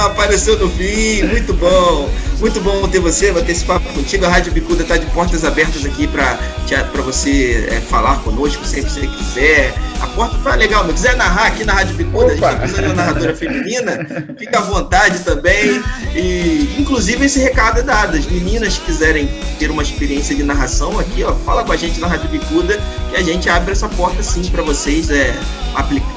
Apareceu no fim, muito bom. Muito bom ter você, bater esse papo contigo. A Rádio Bicuda está de portas abertas aqui para você falar conosco sempre que você quiser. A porta tá legal, mas quiser narrar aqui na Rádio Bicuda, a gente está precisando de uma narradora feminina, fica à vontade também. E inclusive esse recado é dado. As meninas que quiserem ter uma experiência de narração aqui, ó, fala com a gente na Rádio Bicuda e a gente abre essa porta sim para vocês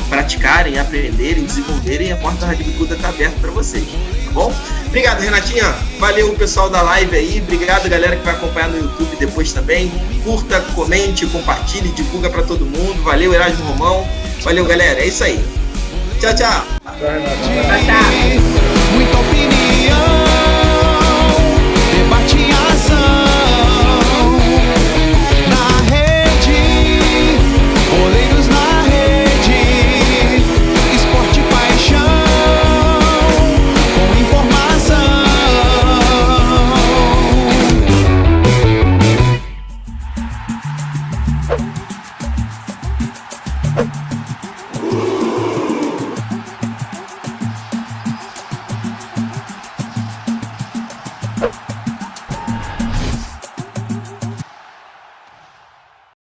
praticarem, aprenderem, desenvolverem. A porta da Rádio Bicuda está aberta para vocês, tá bom? Obrigado, Renatinha. Valeu o pessoal da live aí. Obrigado, galera que vai acompanhar no YouTube depois também. Curta, comente, compartilhe, divulga para todo mundo. Valeu, Erasmo Romão. Valeu, galera. É isso aí. Tchau, tchau. Tchau, Renata. Tchau, tchau. Muita opinião.